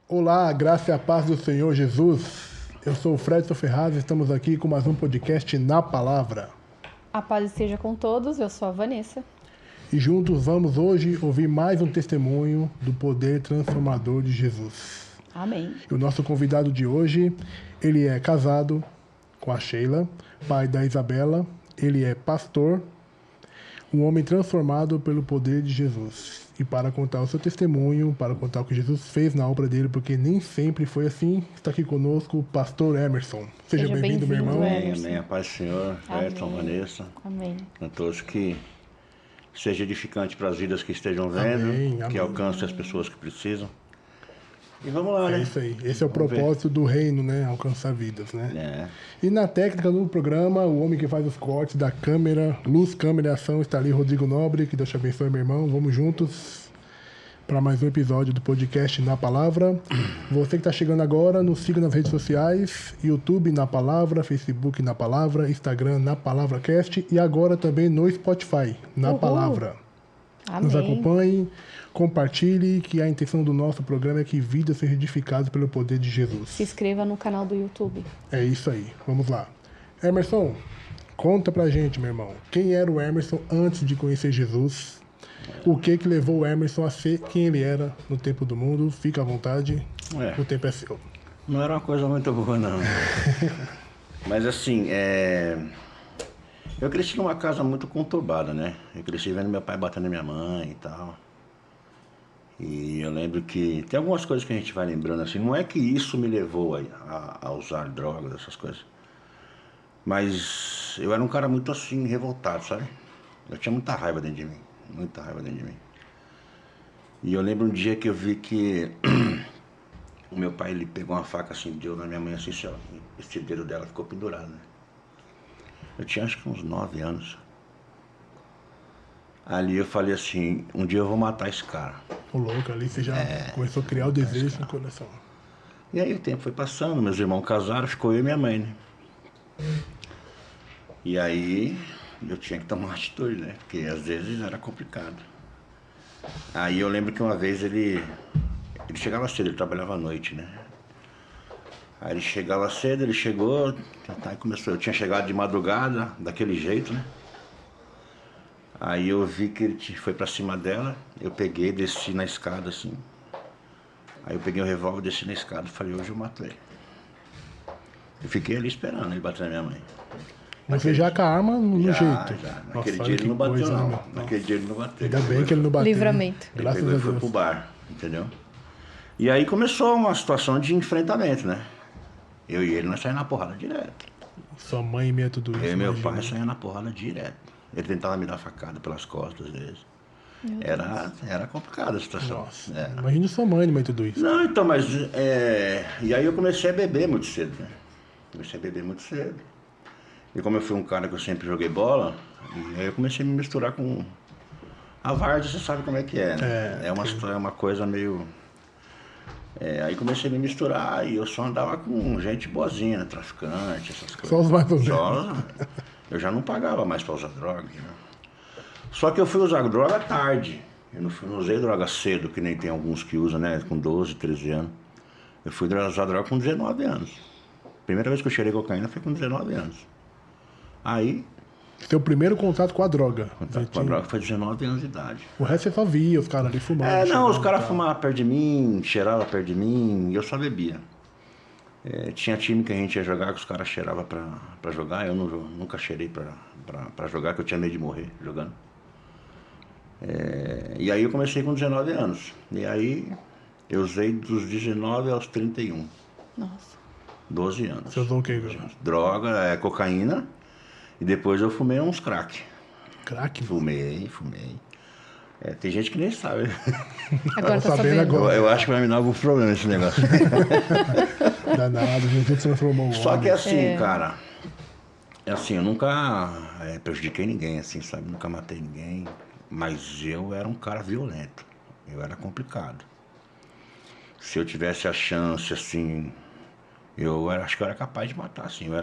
Olá, a graça e a paz do Senhor Jesus. Eu sou o Fredson Ferraz e estamos aqui com mais um podcast Na Palavra. A paz esteja com todos, eu sou a Vanessa. E juntos vamos hoje ouvir mais um testemunho do poder transformador de Jesus. Amém. E o nosso convidado de hoje, ele é casado com a Sheila, pai da Isabela, ele é pastor, um homem transformado pelo poder de Jesus. E para contar o seu testemunho, para contar o que Jesus fez na obra dele, porque nem sempre foi assim, está aqui conosco o pastor Emerson. Seja bem-vindo, meu irmão. Emerson. Amém, amém. A paz do Senhor, Fredson, Amém. Vanessa, Amém. a todos que seja edificante para as vidas que estejam vendo, Amém, que amém. alcance as pessoas que precisam. E vamos lá, É né? isso aí. Esse é o Vamos ver. propósito do reino, né? Alcançar vidas, né? É. E na técnica do programa, o homem que faz os cortes da câmera, luz, câmera e ação, está ali, Rodrigo Nobre. Que Deus te abençoe, meu irmão. Vamos juntos para mais um episódio do podcast Na Palavra. Você que está chegando agora, nos siga nas redes sociais, YouTube Na Palavra, Facebook Na Palavra, Instagram Na Palavra Cast e agora também no Spotify Na Uhul. Palavra. Nos Amém. acompanhe, compartilhe, que a intenção do nosso programa é que vidas sejam edificadas pelo poder de Jesus. Se inscreva no canal do YouTube. É isso aí, vamos lá. Emerson, conta pra gente, meu irmão, quem era o Emerson antes de conhecer Jesus? O que levou o Emerson a ser quem ele era no tempo do mundo? Fica à vontade, É. o tempo é seu. Não era uma coisa muito boa, não. Mas assim, eu cresci numa casa muito conturbada, né? Eu cresci vendo meu pai batendo na minha mãe e tal. E eu lembro que tem algumas coisas que a gente vai lembrando assim. Não é que isso me levou a usar drogas, essas coisas. Mas eu era um cara muito assim, revoltado, sabe? Eu tinha muita raiva dentro de mim. Muita raiva dentro de mim. E eu lembro um dia que eu vi que o meu pai, ele pegou uma faca assim, deu na minha mãe assim, ó, esse dedo dela ficou pendurado, né? Eu tinha acho que uns 9 anos. Ali eu falei assim, um dia eu vou matar esse cara. O louco ali, você já começou a criar o desejo no coração. E aí o tempo foi passando, meus irmãos casaram, ficou eu e minha mãe, né? E aí eu tinha que tomar uma atitude, né? Porque às vezes era complicado. Aí eu lembro que uma vez ele chegava cedo, ele trabalhava à noite, né? Aí ele chegava cedo, ele chegou, aí começou, eu tinha chegado de madrugada, daquele jeito, né? Aí eu vi que ele foi pra cima dela, eu peguei, desci na escada assim. Aí eu peguei o revólver, desci na escada e falei, hoje eu mato ele. Eu fiquei ali esperando ele bater na minha mãe. Você já com a arma no jeito. Já. Nossa, Naquele olha dia ele que não bateu, coisa, né, não. meu? Naquele dia ele não bateu. Ainda bem que ele não bateu. Livramento. Ele Graças pegou a e foi Deus. pro bar, entendeu? E aí começou uma situação de enfrentamento, né? Eu e ele, nós saímos na porrada direto. Sua mãe meia tudo isso. Eu e meu imagina. pai saímos na porrada direto. Ele tentava me dar facada pelas costas às vezes. Era complicada a situação. Nossa, Era. imagina sua mãe meia tudo isso. Não, então, mas... E aí eu comecei a beber muito cedo, né? Comecei a beber muito cedo. E como eu fui um cara que eu sempre joguei bola, e aí eu comecei a me misturar com... A várzea, você sabe como é que é, né? É uma coisa meio... aí comecei a me misturar e eu só andava com gente boazinha, né? Traficante, essas coisas. Só os mais ou menos. Só, eu já não pagava mais para usar droga, né? Só que eu fui usar droga tarde. Eu não usei droga cedo, que nem tem alguns que usam, né? Com 12, 13 anos. Eu fui usar droga com 19 anos. Primeira vez que eu cheirei cocaína foi com 19 anos. Aí, Seu primeiro contato com a droga. Você com a droga foi 19 anos de idade. O resto você só via os caras ali fumando. Não, cheirando os caras e tal. fumavam perto de mim, cheiravam perto de mim, e eu só bebia. Tinha time que a gente ia jogar, que os caras cheiravam pra jogar, eu nunca cheirei pra jogar, que eu tinha medo de morrer jogando. E aí eu comecei com 19 anos. E aí eu usei dos 19 aos 31, Nossa. 12 anos. Você usou o quê, cara? Droga, cocaína, e depois eu fumei uns crack. Crack? Fumei. Tem gente que nem sabe. Agora Tô tá sabendo sabendo. agora. Eu acho que vai me dar algum problema esse negócio. Danado, Jesus transformou o homem. Só que assim, cara, eu nunca prejudiquei ninguém, assim, sabe? Nunca matei ninguém, mas eu era um cara violento, eu era complicado. Se eu tivesse a chance, assim, acho que eu era capaz de matar, assim, eu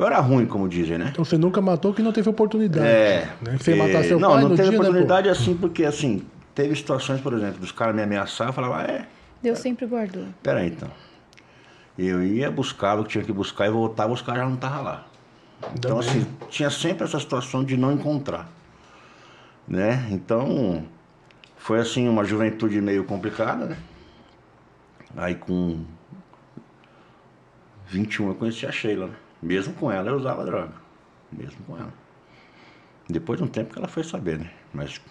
era ruim, como dizem, né? Então você nunca matou que não teve oportunidade. Né? Você ia porque- matar seu não, pai não no teve dia, oportunidade né, pô? assim, porque assim, teve situações, por exemplo, dos caras me ameaçavam, eu falava, Deus sempre guardou. Peraí, então. Eu ia buscar o que tinha que buscar e voltar a buscar, já não estava lá. Então, assim, tinha sempre essa situação de não encontrar, né? Então, foi assim, uma juventude meio complicada, né? Aí com 21 eu conheci a Sheila, né? Mesmo com ela eu usava droga, mesmo com ela. Depois de um tempo que ela foi saber, né? Mas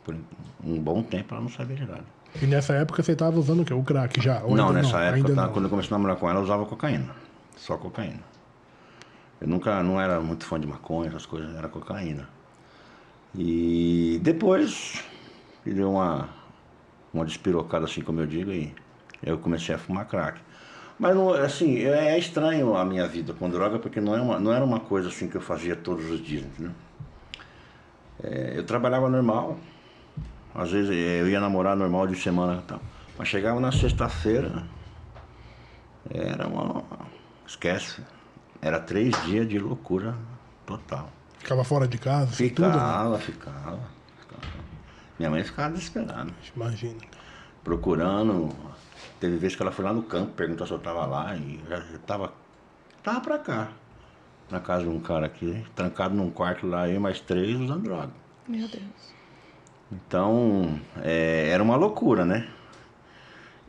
por um bom tempo ela não sabia de nada. E nessa época você tava usando o quê? O crack já? Ou Não, ainda nessa época, ainda não? quando eu comecei a namorar com ela, eu usava cocaína. Só cocaína. Eu nunca, não era muito fã de maconha, essas coisas, era cocaína. E depois, me deu uma despirocada, assim como eu digo, e eu comecei a fumar crack. Mas, não, assim, é estranho a minha vida com droga, porque não era uma coisa assim que eu fazia todos os dias, entendeu? Eu trabalhava normal, às vezes eu ia namorar normal de semana e tal. Mas chegava na sexta-feira, era uma... esquece, era 3 dias de loucura total. Ficava fora de casa, assim, tudo, né? Ficava. Minha mãe ficava desesperada, Imagina. procurando. Teve vezes que ela foi lá no campo, perguntou se eu tava lá e já tava pra cá. Na casa de um cara aqui, trancado num quarto lá, eu e mais 3 usando droga. Meu Deus. Então, era uma loucura, né?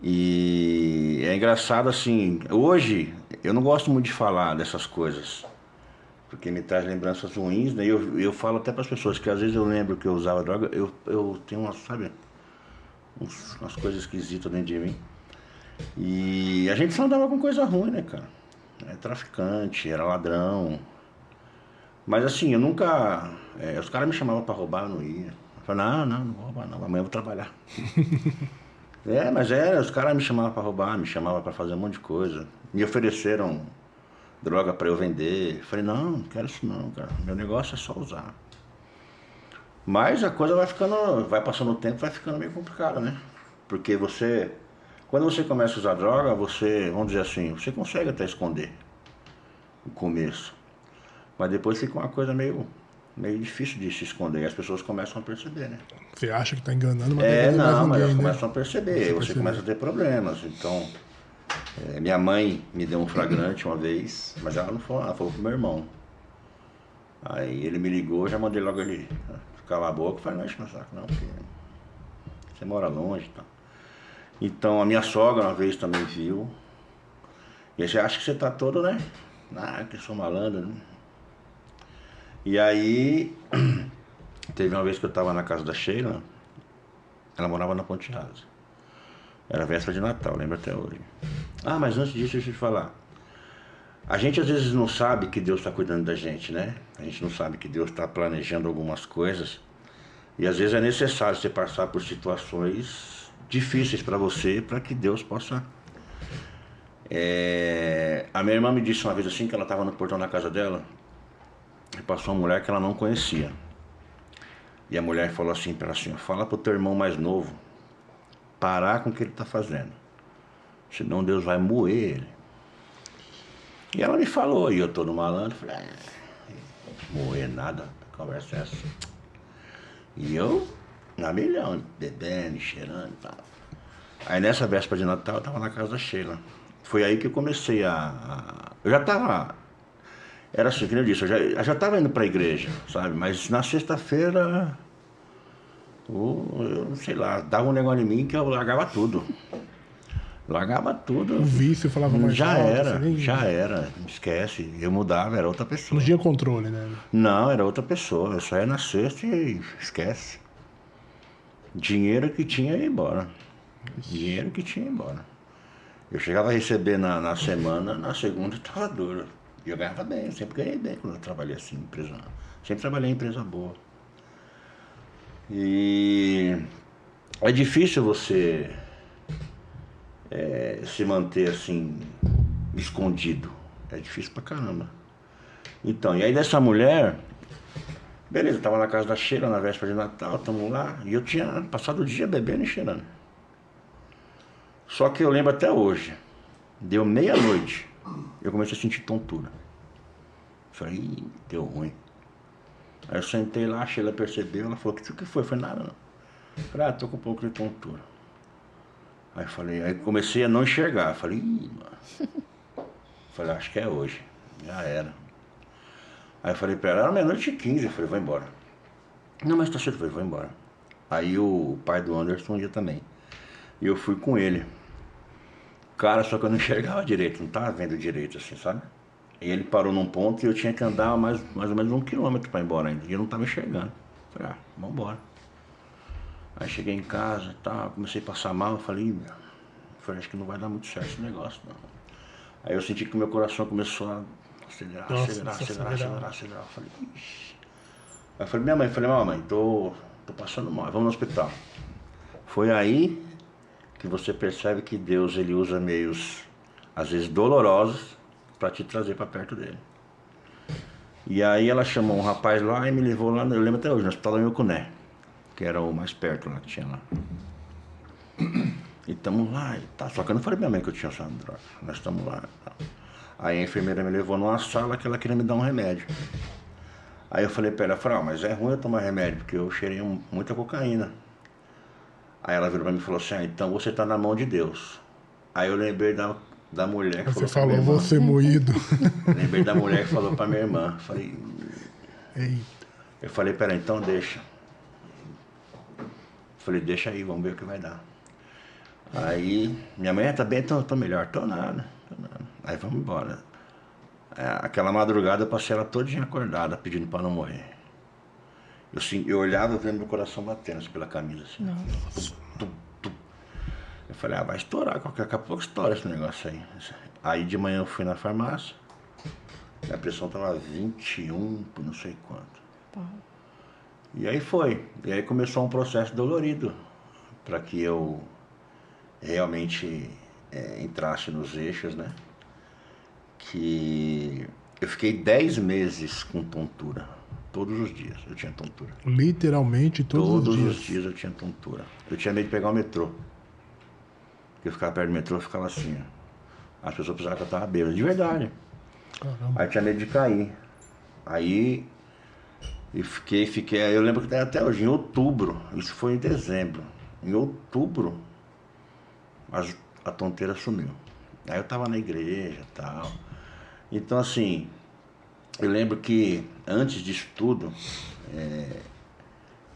E é engraçado assim, hoje eu não gosto muito de falar dessas coisas, porque me traz lembranças ruins, né? Eu falo até para as pessoas que às vezes eu lembro que eu usava droga, eu tenho umas, sabe, umas coisas esquisitas dentro de mim. E a gente só andava com coisa ruim, né, cara? Era traficante, era ladrão. Mas assim, eu nunca. Os caras me chamavam para roubar, eu não ia. Eu falei, não vou roubar não, amanhã eu vou trabalhar. Mas os caras me chamavam para roubar, me chamavam para fazer um monte de coisa. Me ofereceram droga para eu vender. Eu falei, não quero isso não, cara. Meu negócio é só usar. Mas a coisa vai passando o tempo, vai ficando meio complicada, né? Porque quando você começa a usar droga, vamos dizer assim, você consegue até esconder no começo. Mas depois fica uma coisa meio difícil de se esconder. E as pessoas começam a perceber, né? Você acha que tá enganando, mas não mais Mas ninguém, elas né? começam a perceber. Aí você começa a ter problemas. Então, minha mãe me deu um flagrante uma vez, mas ela não falou, ela falou pro meu irmão. Aí ele me ligou, já mandei logo ele calar a boca. Falei, não enche meu saco não, porque você mora longe e tal. Então a minha sogra uma vez também viu. E você acha que você tá todo, né? Que eu sou malandro, né? E aí, teve uma vez que eu tava na casa da Sheila, ela morava na Ponte Rasa. Era véspera de Natal, lembro até hoje. Mas antes disso, deixa eu te falar. A gente às vezes não sabe que Deus está cuidando da gente, né? A gente não sabe que Deus está planejando algumas coisas. E às vezes é necessário você passar por situações difíceis para você, para que Deus possa... A minha irmã me disse uma vez assim, que ela estava no portão da casa dela, e passou uma mulher que ela não conhecia. E a mulher falou assim para ela assim, fala pro teu irmão mais novo parar com o que ele está fazendo. Senão Deus vai moer ele. E ela me falou, e eu tô no malandro, falei, moer nada, a conversa é essa. E eu, na milhão, bebendo, cheirando e tal. Aí nessa véspera de Natal, eu tava na casa da Sheila. Foi aí que eu comecei eu já tava... Era assim, que eu disse, eu já tava indo pra igreja, sabe? Mas na sexta-feira, eu sei lá, dava um negócio em mim que eu largava tudo. Largava tudo. O vício falava mais Já alto, era, assim, nem... já era. Esquece. Eu mudava, era outra pessoa. Não tinha controle, né? Não, era outra pessoa. Eu só ia na sexta e esquece. Dinheiro que tinha ia embora. Dinheiro que tinha ia embora. Eu chegava a receber na semana, na segunda estava duro. E eu ganhava bem, eu sempre ganhei bem quando eu trabalhei assim, em empresa. Sempre trabalhei em empresa boa. E é difícil você se manter assim, escondido. É difícil pra caramba. Então, e aí dessa mulher, beleza, eu tava na casa da Sheila na véspera de Natal, tamo lá, e eu tinha passado o dia bebendo e cheirando. Só que eu lembro até hoje, deu meia-noite, eu comecei a sentir tontura. Falei, ih, deu ruim. Aí eu sentei lá, a Sheila percebeu, ela falou, o que foi? Eu falei, nada não. Falei, tô com um pouco de tontura. Aí comecei a não enxergar. Falei, ih, mano. Falei, acho que é hoje. Já era. Aí eu falei pra ela, era 00:15. Eu falei, vou embora. Não, mas tá cedo. Eu falei, vou embora. Aí o pai do Anderson ia também. E eu fui com ele. Cara, só que eu não enxergava direito, não tava vendo direito assim, sabe? E ele parou num ponto e eu tinha que andar mais ou menos 1 quilômetro pra ir embora ainda. E eu não tava enxergando. Falei, vambora. Aí cheguei em casa e tal, comecei a passar mal, falei, acho que não vai dar muito certo esse negócio, não. Aí eu senti que o meu coração começou a acelerar. Eu falei, ixi. Aí eu falei, minha mãe, tô passando mal, vamos no hospital. Foi aí que você percebe que Deus, ele usa meios, às vezes, dolorosos para te trazer para perto dele. E aí ela chamou um rapaz lá e me levou lá, eu lembro até hoje, no Hospital da Inhocuné, que era o mais perto lá que tinha lá. E estamos lá, e tá. Só que eu não falei pra minha mãe que eu tinha usado droga. Nós estamos lá. Tá. Aí a enfermeira me levou numa sala que ela queria me dar um remédio. Aí eu falei pra ela, mas é ruim eu tomar remédio, porque eu cheirei muita cocaína. Aí ela virou pra mim e falou assim, então você tá na mão de Deus. Aí eu lembrei da mulher que Você falou pra minha falou, irmã. você moído. Lembrei da mulher que falou pra minha irmã. Falei, Eita. eu falei, pera, então deixa. Falei, deixa aí, vamos ver o que vai dar. Aí, minha mãe, tá bem, tô melhor, tô nada. Aí vamos embora. Aquela madrugada eu passei ela todinha acordada, pedindo pra não morrer. Eu olhava vendo meu coração batendo assim, pela camisa. Assim. Nossa. Eu falei, vai estourar, daqui a pouco estoura esse negócio aí. Aí de manhã eu fui na farmácia, minha pressão tava 21 por não sei quanto. Pau. E aí foi. E aí começou um processo dolorido para que eu realmente entrasse nos eixos, né? Que eu fiquei 10 meses com tontura. Todos os dias eu tinha tontura. Literalmente todos os dias eu tinha tontura. Eu tinha medo de pegar o metrô. Porque eu ficava perto do metrô e ficava assim, ó. As pessoas pensavam que eu tava bêbado. De verdade. Caramba. Aí eu tinha medo de cair. Aí e fiquei. Eu lembro que até hoje, em outubro, isso foi em dezembro. Em outubro, a tonteira sumiu. Aí eu tava na igreja e tal. Então assim, eu lembro que antes disso tudo,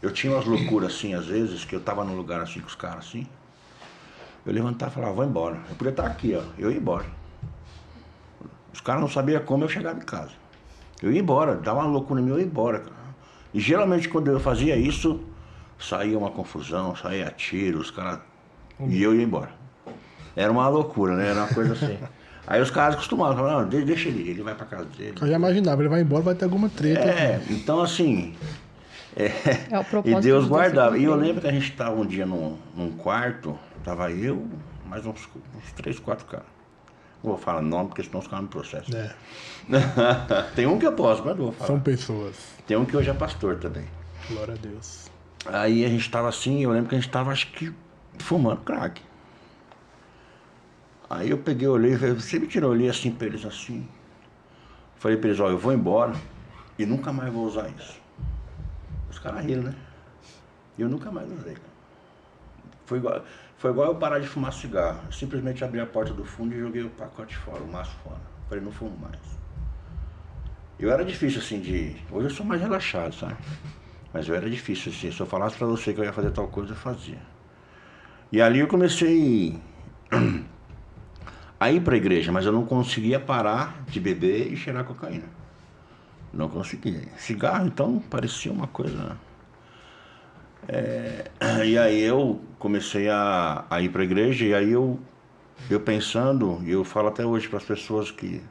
eu tinha umas loucuras assim, às vezes, que eu tava num lugar assim com os caras assim. Eu levantava e falava, vou embora. Eu podia estar aqui, ó, eu ia embora. Os caras não sabiam como eu chegava em casa. Eu ia embora, dava uma loucura em mim, eu ia embora, cara. E geralmente quando eu fazia isso, saía uma confusão, saía tiro, os caras... E eu ia embora. Era uma loucura, né? Era uma coisa assim. Aí os caras costumavam falar, não, deixa ele vai pra casa dele. Eu já imaginava, ele vai embora, vai ter alguma treta. Então assim... É o propósito e Deus de guardava. ser E eu cumprido. lembro que a gente estava um dia num quarto, tava eu, mais uns 3, 4 caras. Não vou falar nome, porque senão os caras me processam. É, Tem um que eu posso, mas não vou falar. são pessoas. Tem um que hoje é pastor também. Glória a Deus. Aí a gente tava assim, eu lembro que a gente tava, acho que, fumando crack. Aí eu peguei, olhei, você me tirou, olhei assim pra eles assim. Falei pra eles, ó, eu vou embora e nunca mais vou usar isso. Os caras riram, né? E eu nunca mais usei. Foi igual eu parar de fumar cigarro. Eu simplesmente abri a porta do fundo e joguei o pacote fora, o maço fora. Falei, não fumo mais. Eu era difícil assim de... Hoje eu sou mais relaxado, sabe? Mas eu era difícil assim. Se eu falasse pra você que eu ia fazer tal coisa, eu fazia. E ali eu comecei a ir pra igreja, mas eu não conseguia parar de beber e cheirar cocaína. Não conseguia. Cigarro, então, parecia uma coisa... E aí eu comecei a ir para a igreja, e aí eu pensando, e eu falo até hoje para as pessoas que...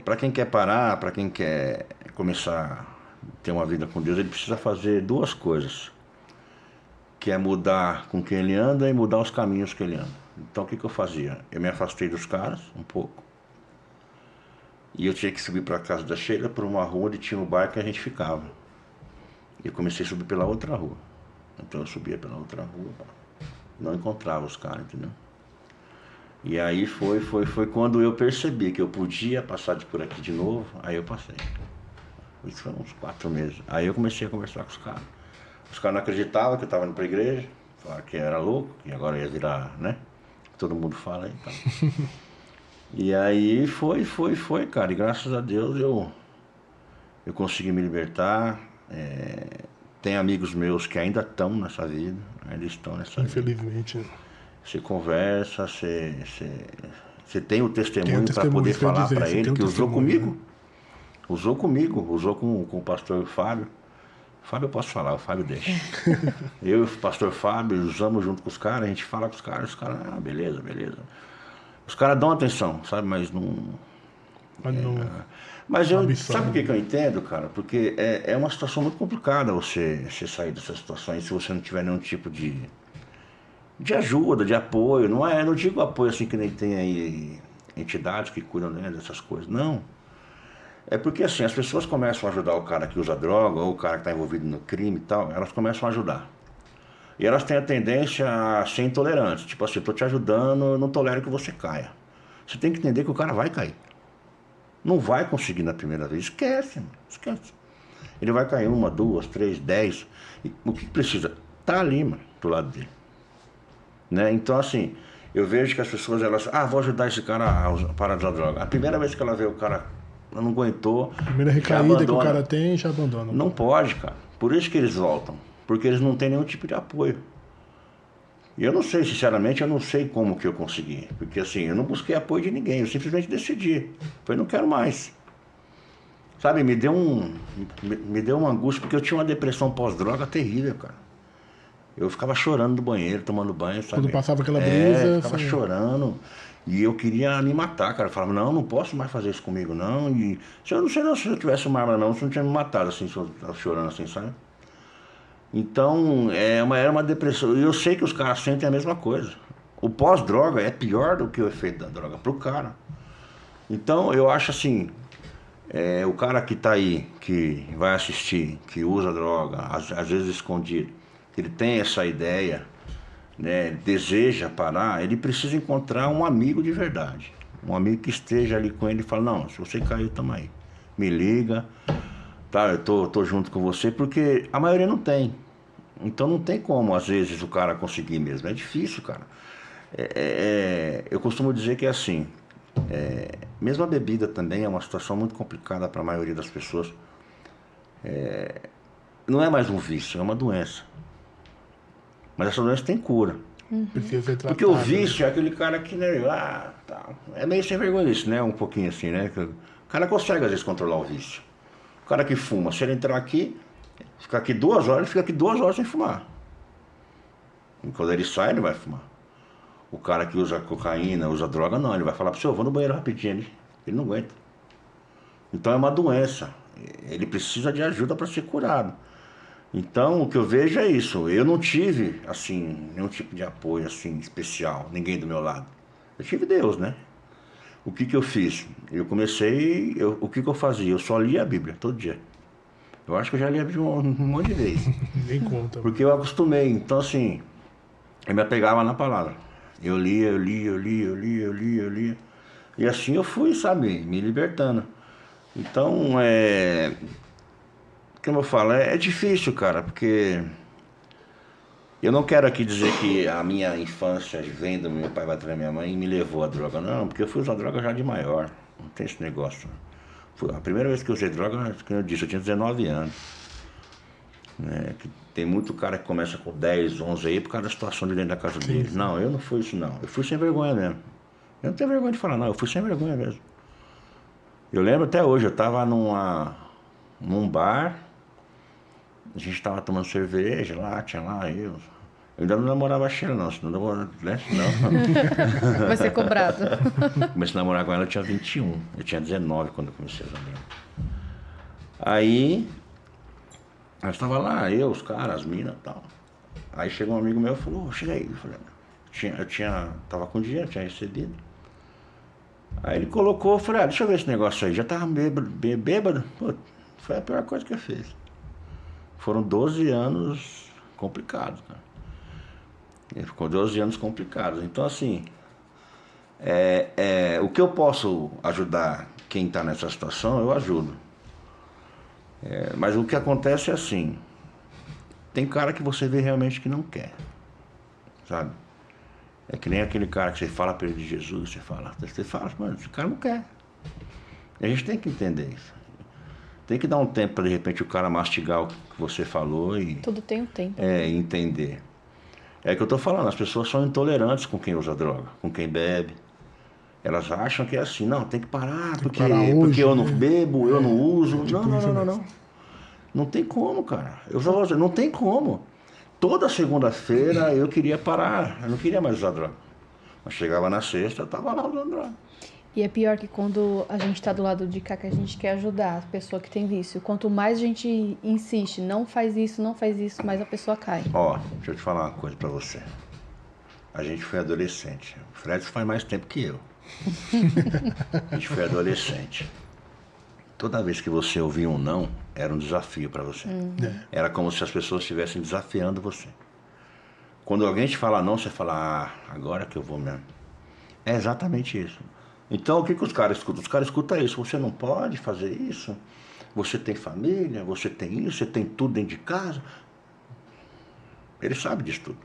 para quem quer parar, para quem quer começar a ter uma vida com Deus, ele precisa fazer 2 coisas. Que é mudar com quem ele anda e mudar os caminhos que ele anda. Então o que eu fazia? Eu me afastei dos caras um pouco. E eu tinha que subir para a casa da Sheila, por uma rua onde tinha um bar que a gente ficava. E eu comecei a subir pela outra rua. Então eu subia pela outra rua, não encontrava os caras, entendeu? E aí foi quando eu percebi que eu podia passar por aqui de novo, aí eu passei. Isso foi uns 4 meses. Aí eu comecei a conversar com os caras. Os caras não acreditavam que eu estava indo para a igreja. Falaram que era louco, que agora ia virar, né? Todo mundo fala aí, então. E aí foi, cara. E graças a Deus eu consegui me libertar. Tem amigos meus que ainda estão nessa vida, ainda estão nessa vida. Infelizmente. Você conversa, você tem o testemunho para poder falar para ele que usou comigo. Né? Usou comigo, usou com o pastor Fábio. Fábio eu posso falar, o Fábio deixa. Eu e o pastor Fábio usamos junto com os caras, a gente fala com os caras, beleza. Os caras dão atenção, sabe, mas não... Mas sabe o que eu entendo, cara? Porque é uma situação muito complicada você sair dessas situações se você não tiver nenhum tipo de ajuda, de apoio. Não digo apoio assim que nem tem aí entidades que cuidam, né, dessas coisas, não. É porque assim, as pessoas começam a ajudar o cara que usa droga ou o cara que está envolvido no crime e tal, elas começam a ajudar. E elas têm a tendência a ser intolerantes. Tipo assim, eu tô te ajudando, eu não tolero que você caia. Você tem que entender que o cara vai cair. Não vai conseguir na primeira vez. Esquece, mano. Esquece. Ele vai cair 1, 2, 3, 10. E o que precisa? Tá ali, mano, do lado dele. Né? Então, assim, eu vejo que as pessoas, elas... vou ajudar esse cara a parar de usar droga. A primeira vez que ela vê o cara, ela não aguentou... Primeira recaída que o cara tem, já abandona. Não pode, cara. Por isso que eles voltam. Porque eles não têm nenhum tipo de apoio. E eu não sei, sinceramente, eu não sei como que eu consegui. Porque assim, eu não busquei apoio de ninguém, eu simplesmente decidi. Falei, não quero mais. Sabe, me deu uma angústia, porque eu tinha uma depressão pós-droga terrível, cara. Eu ficava chorando no banheiro, tomando banho, sabe? Quando passava aquela brisa... Eu ficava chorando. E eu queria me matar, cara. Eu falava, não posso mais fazer isso comigo, não. E eu não sei não, se eu tivesse uma arma, não, se eu não tinha me matado, assim, se eu tava chorando assim, sabe? Então, era uma depressão. E eu sei que os caras sentem a mesma coisa. O pós-droga é pior do que o efeito da droga pro cara. Então, eu acho assim, o cara que tá aí, que vai assistir, que usa droga, às vezes escondido, que ele tem essa ideia, né, deseja parar, ele precisa encontrar um amigo de verdade. Um amigo que esteja ali com ele e fala, não, se você caiu, tamo aí. Me liga, tá, eu tô junto com você, porque a maioria não tem. Então não tem como, às vezes, o cara conseguir mesmo. É difícil, cara. Eu costumo dizer que é assim, mesmo a bebida também é uma situação muito complicada para a maioria das pessoas. Não é mais um vício, é uma doença. Mas essa doença tem cura. Precisa ser tratada. Porque o vício é aquele cara que, né, tá. É meio sem vergonha isso, né? Um pouquinho assim, né? O cara consegue, às vezes, controlar o vício. O cara que fuma, se ele entrar aqui, ficar aqui 2 horas, ele fica aqui 2 horas sem fumar. E quando ele sai, ele vai fumar. O cara que usa cocaína, usa droga, não. Ele vai falar pro senhor, vou no banheiro rapidinho. Ele não aguenta. Então é uma doença. Ele precisa de ajuda para ser curado. Então o que eu vejo é isso. Eu não tive, assim, nenhum tipo de apoio, assim, especial. Ninguém do meu lado. Eu tive Deus, né? O que eu fiz? Eu comecei... o que eu fazia? Eu só lia a Bíblia, todo dia. Eu acho que eu já li a Bíblia um monte de vezes. Nem conta. Porque eu acostumei. Então, assim, eu me apegava na palavra. Eu lia. E assim eu fui, sabe, me libertando. Então, como eu falo, é difícil, cara, porque eu não quero aqui dizer que a minha infância, vendo meu pai bater na minha mãe, me levou à droga. Não, porque eu fui usar droga já de maior. Não tem esse negócio. A primeira vez que eu usei droga, como eu disse, eu tinha 19 anos. Né? Que tem muito cara que começa com 10, 11 aí por causa da situação de dentro da casa dele. Não, eu não fui isso não. Eu fui sem vergonha mesmo. Eu não tenho vergonha de falar não, eu fui sem vergonha mesmo. Eu lembro até hoje, eu tava num bar, a gente tava tomando cerveja lá, tinha lá eu ainda não namorava a Sheila não, senão namorava, né? Senão... Vai ser cobrado. Comecei a namorar com ela, eu tinha 21. Eu tinha 19 quando eu comecei a namorar. Aí, nós tava lá, eu, os caras, as minas e tal. Aí chegou um amigo meu e falou, chega aí. Eu tava com dinheiro, tinha recebido. Aí ele colocou, eu falei, deixa eu ver esse negócio aí. Já tava bêbado. Pô, foi a pior coisa que eu fiz. Foram 12 anos complicados, cara. Ele ficou 12 anos complicados. Então, assim, o que eu posso ajudar quem está nessa situação, eu ajudo. Mas o que acontece é assim, tem cara que você vê realmente que não quer. sabe? É que nem aquele cara que você fala pra ele de Jesus, você fala, mano, esse cara não quer. E a gente tem que entender isso. Tem que dar um tempo para de repente o cara mastigar o que você falou e... Tudo tem um tempo. Entender. É que eu tô falando, as pessoas são intolerantes com quem usa droga, com quem bebe. Elas acham que é assim, não, tem que parar, porque eu não bebo, eu não uso. Tipo Não. Não tem como, cara. Eu já vou dizer, não tem como. Toda segunda-feira eu queria parar, eu não queria mais usar droga. Mas chegava na sexta, eu tava lá usando droga. E é pior que quando a gente tá do lado de cá, que a gente quer ajudar a pessoa que tem vício. Quanto mais a gente insiste, não faz isso, mais a pessoa cai. Ó, deixa eu te falar uma coisa pra você. A gente foi adolescente. O Fred faz mais tempo que eu. A gente foi adolescente. Toda vez que você ouvia um não, era um desafio pra você. Era como se as pessoas estivessem desafiando você. Quando alguém te fala não, você fala, agora que eu vou mesmo. É exatamente isso. Então, o que os caras escutam? Os caras escutam isso. Você não pode fazer isso. Você tem família, você tem isso, você tem tudo dentro de casa. Ele sabe disso tudo.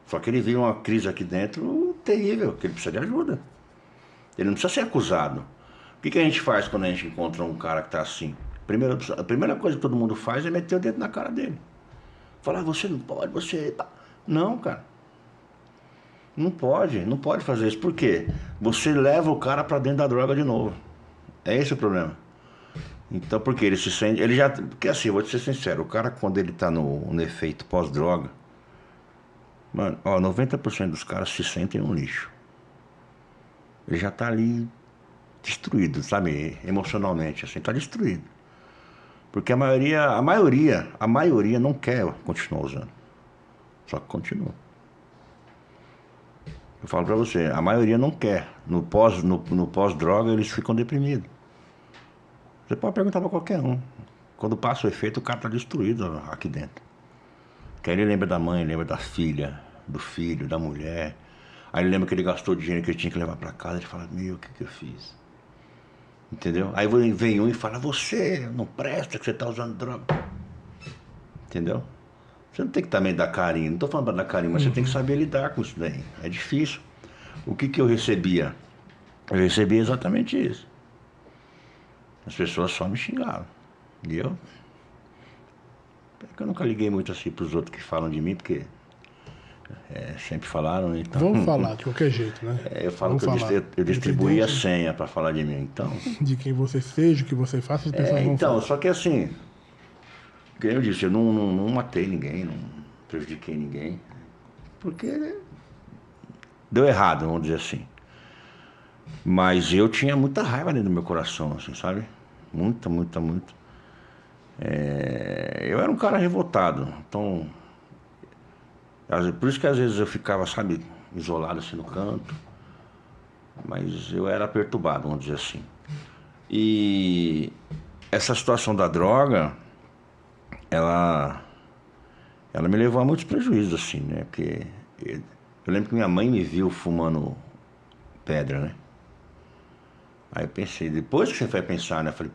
Só que ele viu uma crise aqui dentro terrível, que ele precisa de ajuda. Ele não precisa ser acusado. O que a gente faz quando a gente encontra um cara que está assim? A primeira coisa que todo mundo faz é meter o dedo na cara dele. Falar, você não pode, você... Não, cara. Não pode fazer isso. Por quê? Você leva o cara pra dentro da droga de novo. É esse o problema. Então, porque ele se sente... Porque assim, eu vou te ser sincero, o cara quando ele tá no efeito pós-droga, mano, 90% dos caras se sentem um lixo. Ele já tá ali destruído, sabe? Emocionalmente, assim, tá destruído. Porque a maioria não quer continuar usando. Só que continua. Eu falo pra você, a maioria não quer. No pós-droga, eles ficam deprimidos. Você pode perguntar pra qualquer um. Quando passa o efeito, o cara tá destruído aqui dentro. Que aí ele lembra da mãe, lembra da filha, do filho, da mulher. Aí ele lembra que ele gastou dinheiro que ele tinha que levar pra casa. Ele fala, o que eu fiz? Entendeu? Aí vem um e fala, você não presta que você tá usando droga. Entendeu? Você não tem que também dar carinho, não estou falando para dar carinho, mas você tem que saber lidar com isso daí. É difícil. O que eu recebia? Eu recebia exatamente isso. As pessoas só me xingavam. E eu nunca liguei muito assim para os outros que falam de mim, porque sempre falaram. Então, vamos falar de qualquer jeito, né? Eu falo que eu distribuí a senha para falar de mim. Então, de quem você seja, o que você faça, as pessoas vão falar. Só que assim... Como eu disse, eu não matei ninguém, não prejudiquei ninguém, porque deu errado, vamos dizer assim. Mas eu tinha muita raiva dentro do meu coração, assim, sabe? Muita. Eu era um cara revoltado, então... Por isso que às vezes eu ficava, sabe, isolado assim no canto. Mas eu era perturbado, vamos dizer assim. E essa situação da droga... Ela me levou a muitos prejuízos, assim, né? Porque eu lembro que minha mãe me viu fumando pedra, né? Aí eu pensei, depois que você vai pensar, né? Eu falei,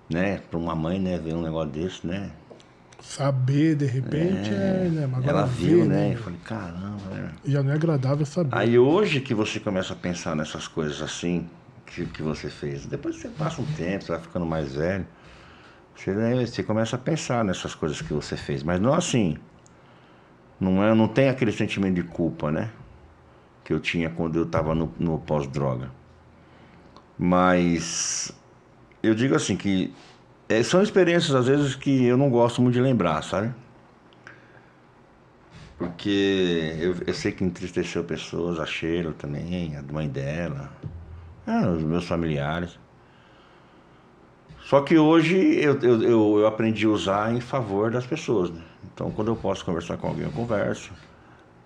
né? Pra uma mãe, né? Ver um negócio desse, né? Saber, de repente, né? Mas ela viu, né? Eu falei, caramba, né? Já não é agradável saber. Aí hoje que você começa a pensar nessas coisas assim, que você fez, depois você passa um tempo, você vai ficando mais velho. Você começa a pensar nessas coisas que você fez, mas não assim, não tem aquele sentimento de culpa, né? Que eu tinha quando eu estava no pós-droga. Mas eu digo assim que são experiências às vezes que eu não gosto muito de lembrar, sabe? Porque eu sei que entristeceu pessoas, a Sheila também, a mãe dela, os meus familiares. Só que hoje eu aprendi a usar em favor das pessoas, né? Então, quando eu posso conversar com alguém, eu converso.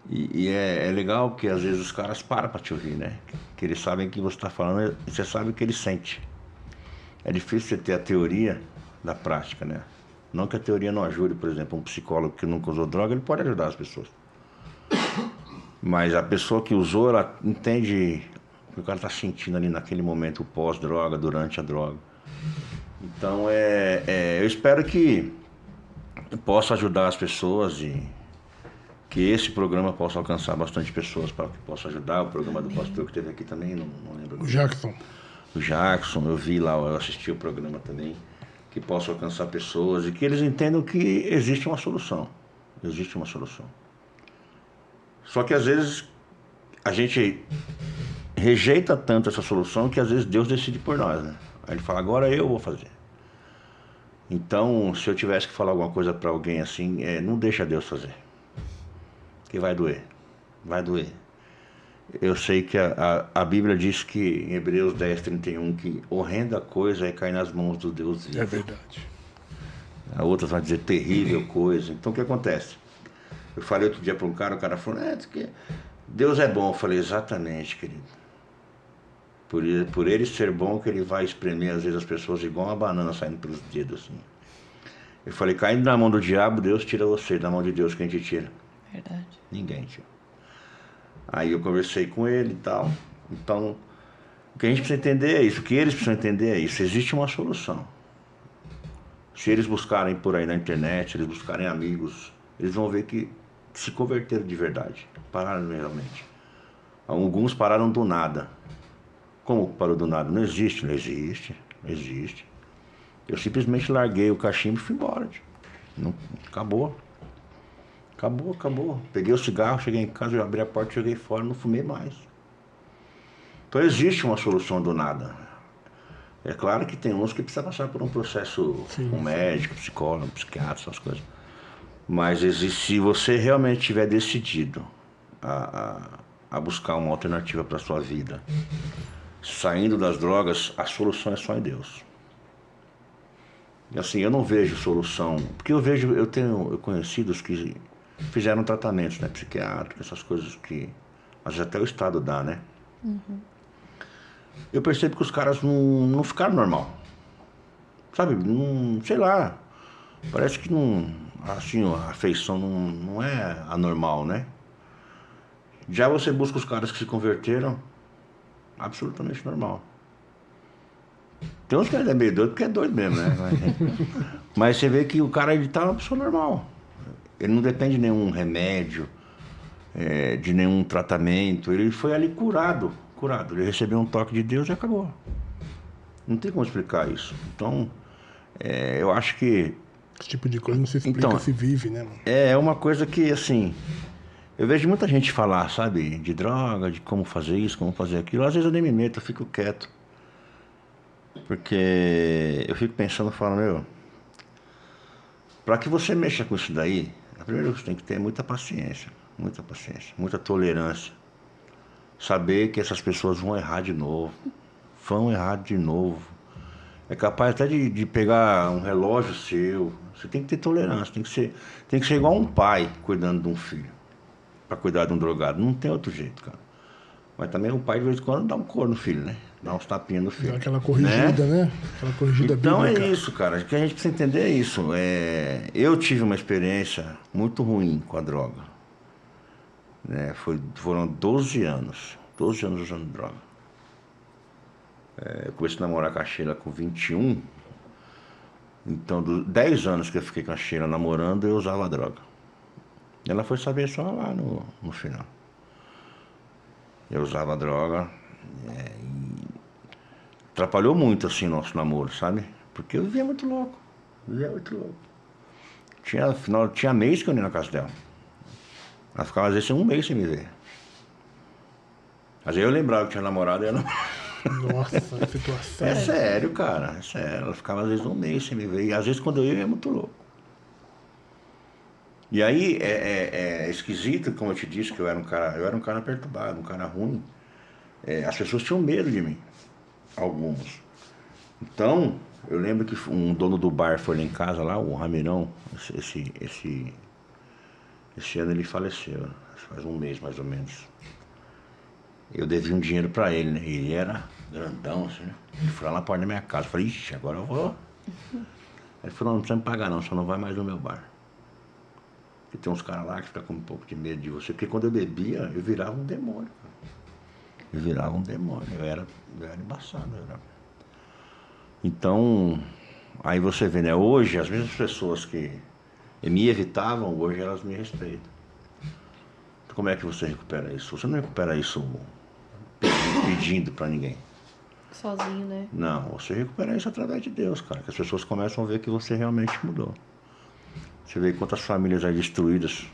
E é legal que às vezes os caras param para te ouvir, né? Que eles sabem que você está falando e você sabe o que ele sente. É difícil você ter a teoria da prática, né? Não que a teoria não ajude, por exemplo, um psicólogo que nunca usou droga, ele pode ajudar as pessoas. Mas a pessoa que usou, ela entende o que o cara está sentindo ali naquele momento, o pós-droga, durante a droga. Então, eu espero que eu possa ajudar as pessoas e que esse programa possa alcançar bastante pessoas, para que possa ajudar. O programa do pastor que teve aqui também, não lembro. O Jackson. O Jackson, eu vi lá, eu assisti o programa também, que possa alcançar pessoas e que eles entendam que existe uma solução. Existe uma solução. Só que às vezes a gente rejeita tanto essa solução que às vezes Deus decide por nós, né? Aí ele fala, agora eu vou fazer. Então, se eu tivesse que falar alguma coisa para alguém assim, não deixa Deus fazer. Que vai doer. Vai doer. Eu sei que a Bíblia diz que, em Hebreus 10:31, que horrenda coisa é cair nas mãos do Deus vivo. É verdade. A outras vão dizer terrível coisa. Então, o que acontece? Eu falei outro dia para um cara, o cara falou, Deus é bom. Eu falei, exatamente, querido. Por ele ser bom, que ele vai espremer, às vezes, as pessoas igual uma banana saindo pelos dedos, assim. Eu falei, caindo na mão do diabo, Deus tira você. Da mão de Deus, quem te tira? Verdade. Ninguém tira. Aí eu conversei com ele e tal. Então, o que a gente precisa entender é isso. O que eles precisam entender é isso. Existe uma solução. Se eles buscarem por aí na internet, se eles buscarem amigos, eles vão ver que se converteram de verdade. Pararam realmente. Alguns pararam do nada. Como parou do nada? Não existe, não existe, não existe. Eu simplesmente larguei o cachimbo e fui embora. Não, acabou. Acabou. Peguei o cigarro, cheguei em casa, eu abri a porta, joguei fora, não fumei mais. Então existe uma solução do nada. É claro que tem uns que precisam passar por um processo com médico, psicólogo, psiquiatra, essas coisas. Mas existe, se você realmente tiver decidido a buscar uma alternativa para a sua vida, saindo das drogas, a solução é só em Deus. E assim, eu não vejo solução, porque eu tenho conhecidos que fizeram tratamentos, né, psiquiátricos, essas coisas que às vezes até o Estado dá, né? Uhum. Eu percebo que os caras não ficaram normal. Sabe, sei lá, parece que assim, a afeição não é anormal, né? Já você busca os caras que se converteram, absolutamente normal. Tem uns que é meio doido, porque é doido mesmo, né? Mas você vê que o cara, ele tá uma pessoa normal. Ele não depende de nenhum remédio, de nenhum tratamento. Ele foi ali curado. Ele recebeu um toque de Deus e acabou. Não tem como explicar isso. Então, eu acho que... Esse tipo de coisa não se explica, então, se vive, né, mano? É uma coisa que, assim... Eu vejo muita gente falar, sabe? De droga, de como fazer isso, como fazer aquilo. Às vezes eu nem me meto, eu fico quieto. Porque eu fico pensando, falando, para que você mexa com isso daí, primeiro você tem que ter muita paciência, muita tolerância. Saber que essas pessoas vão errar de novo. É capaz até de pegar um relógio seu. Você tem que ter tolerância, tem que ser igual um pai cuidando de um filho. Para cuidar de um drogado. Não tem outro jeito, cara. Mas também o pai de vez em quando dá um cor no filho, né? Dá uns tapinhas no filho. Dá aquela corrigida, né? Aquela corrigida então bíblica. É isso, cara. O que a gente precisa entender é isso. Eu tive uma experiência muito ruim com a droga. Né? Foram 12 anos. 12 anos usando droga. Eu comecei a namorar com a Sheila com 21. Então, 10 anos que eu fiquei com a Sheila namorando, eu usava droga. Ela foi saber só lá no final. Eu usava droga e atrapalhou muito assim nosso namoro, sabe? Porque eu vivia muito louco. Tinha mês que eu ia na casa dela. Ela ficava às vezes um mês sem me ver. Às vezes eu lembrava que tinha namorado e ela não... Nossa, que situação. É sério, cara. É sério. Ela ficava às vezes um mês sem me ver. E às vezes quando eu ia muito louco. E aí é esquisito, como eu te disse, que eu era um cara perturbado, um cara ruim. As pessoas tinham medo de mim, alguns. Então, eu lembro que um dono do bar foi lá em casa, lá, o Ramirão, esse ano ele faleceu, faz um mês mais ou menos. Eu devia um dinheiro pra ele, né? Ele era grandão, assim, né? Ele foi lá na porta da minha casa, eu falei, ixi, agora eu vou. Ele falou, não precisa me pagar não, só não vai mais no meu bar. Porque tem uns caras lá que ficam com um pouco de medo de você, porque quando eu bebia, eu virava um demônio. Eu era embaçado. Então, aí você vê, né? Hoje, as mesmas pessoas que me evitavam, hoje elas me respeitam. como é que você recupera isso? Você não recupera isso pedindo para ninguém. Sozinho, né? Não, você recupera isso através de Deus, cara. Que as pessoas começam a ver que você realmente mudou. Você vê quantas famílias aí destruídas.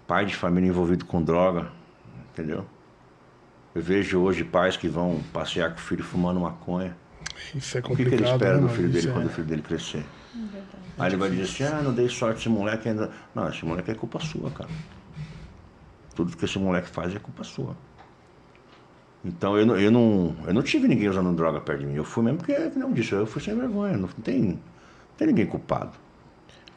Pai de família envolvido com droga, entendeu? Eu vejo hoje pais que vão passear com o filho fumando maconha. Isso é O que complicado, ele espera né, do mano? filho dele Isso quando é... o filho dele crescer? Verdade. Aí ele vai dizer assim, não dei sorte, esse moleque ainda... Não, esse moleque é culpa sua, cara. Tudo que esse moleque faz é culpa sua. Então eu não tive ninguém usando droga perto de mim. Eu fui mesmo porque, não disse, eu fui sem vergonha. Não tem ninguém culpado.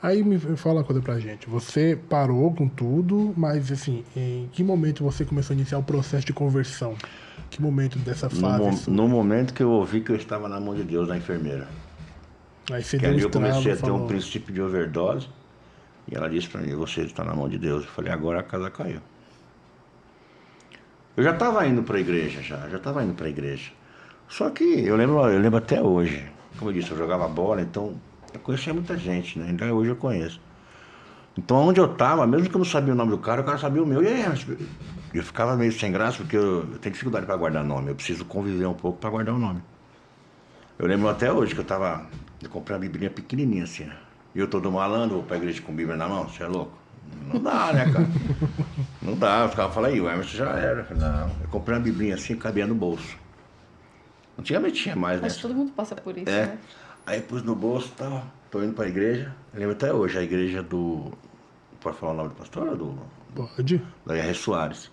Aí me fala uma coisa pra gente. Você parou com tudo, mas assim, em que momento você começou a iniciar o processo de conversão? Que momento dessa fase sua? No momento que eu ouvi que eu estava na mão de Deus, na enfermeira. Aí você Que deu ali um eu comecei a estralo, ter um falou, princípio de overdose. E ela disse pra mim, você está na mão de Deus. Eu falei, agora a casa caiu. Eu já estava indo para a igreja, já estava indo para a igreja. Só que eu lembro até hoje. Como eu disse, eu jogava bola, então eu conhecia muita gente, né? Ainda hoje eu conheço. Então onde eu estava, mesmo que eu não sabia o nome do cara, o cara sabia o meu. E aí, eu ficava meio sem graça, porque eu tenho dificuldade para guardar nome. Eu preciso conviver um pouco para guardar o nome. Eu lembro até hoje que eu comprei uma biblinha pequenininha assim, né? E eu todo malandro, vou pra igreja com bíblia na mão, você é louco? Não dá, né, cara? Não dá, eu ficava falando, aí, o Emerson já era. Eu falei, não, eu comprei uma biblinha assim, cabia no bolso. Antigamente tinha mais, né? Acho que todo mundo passa por isso, É. né? Aí pus no bolso e tal, tô indo pra igreja. Eu lembro até hoje, a igreja do... Pode falar o nome do pastor ou do... pode? Da R. Soares.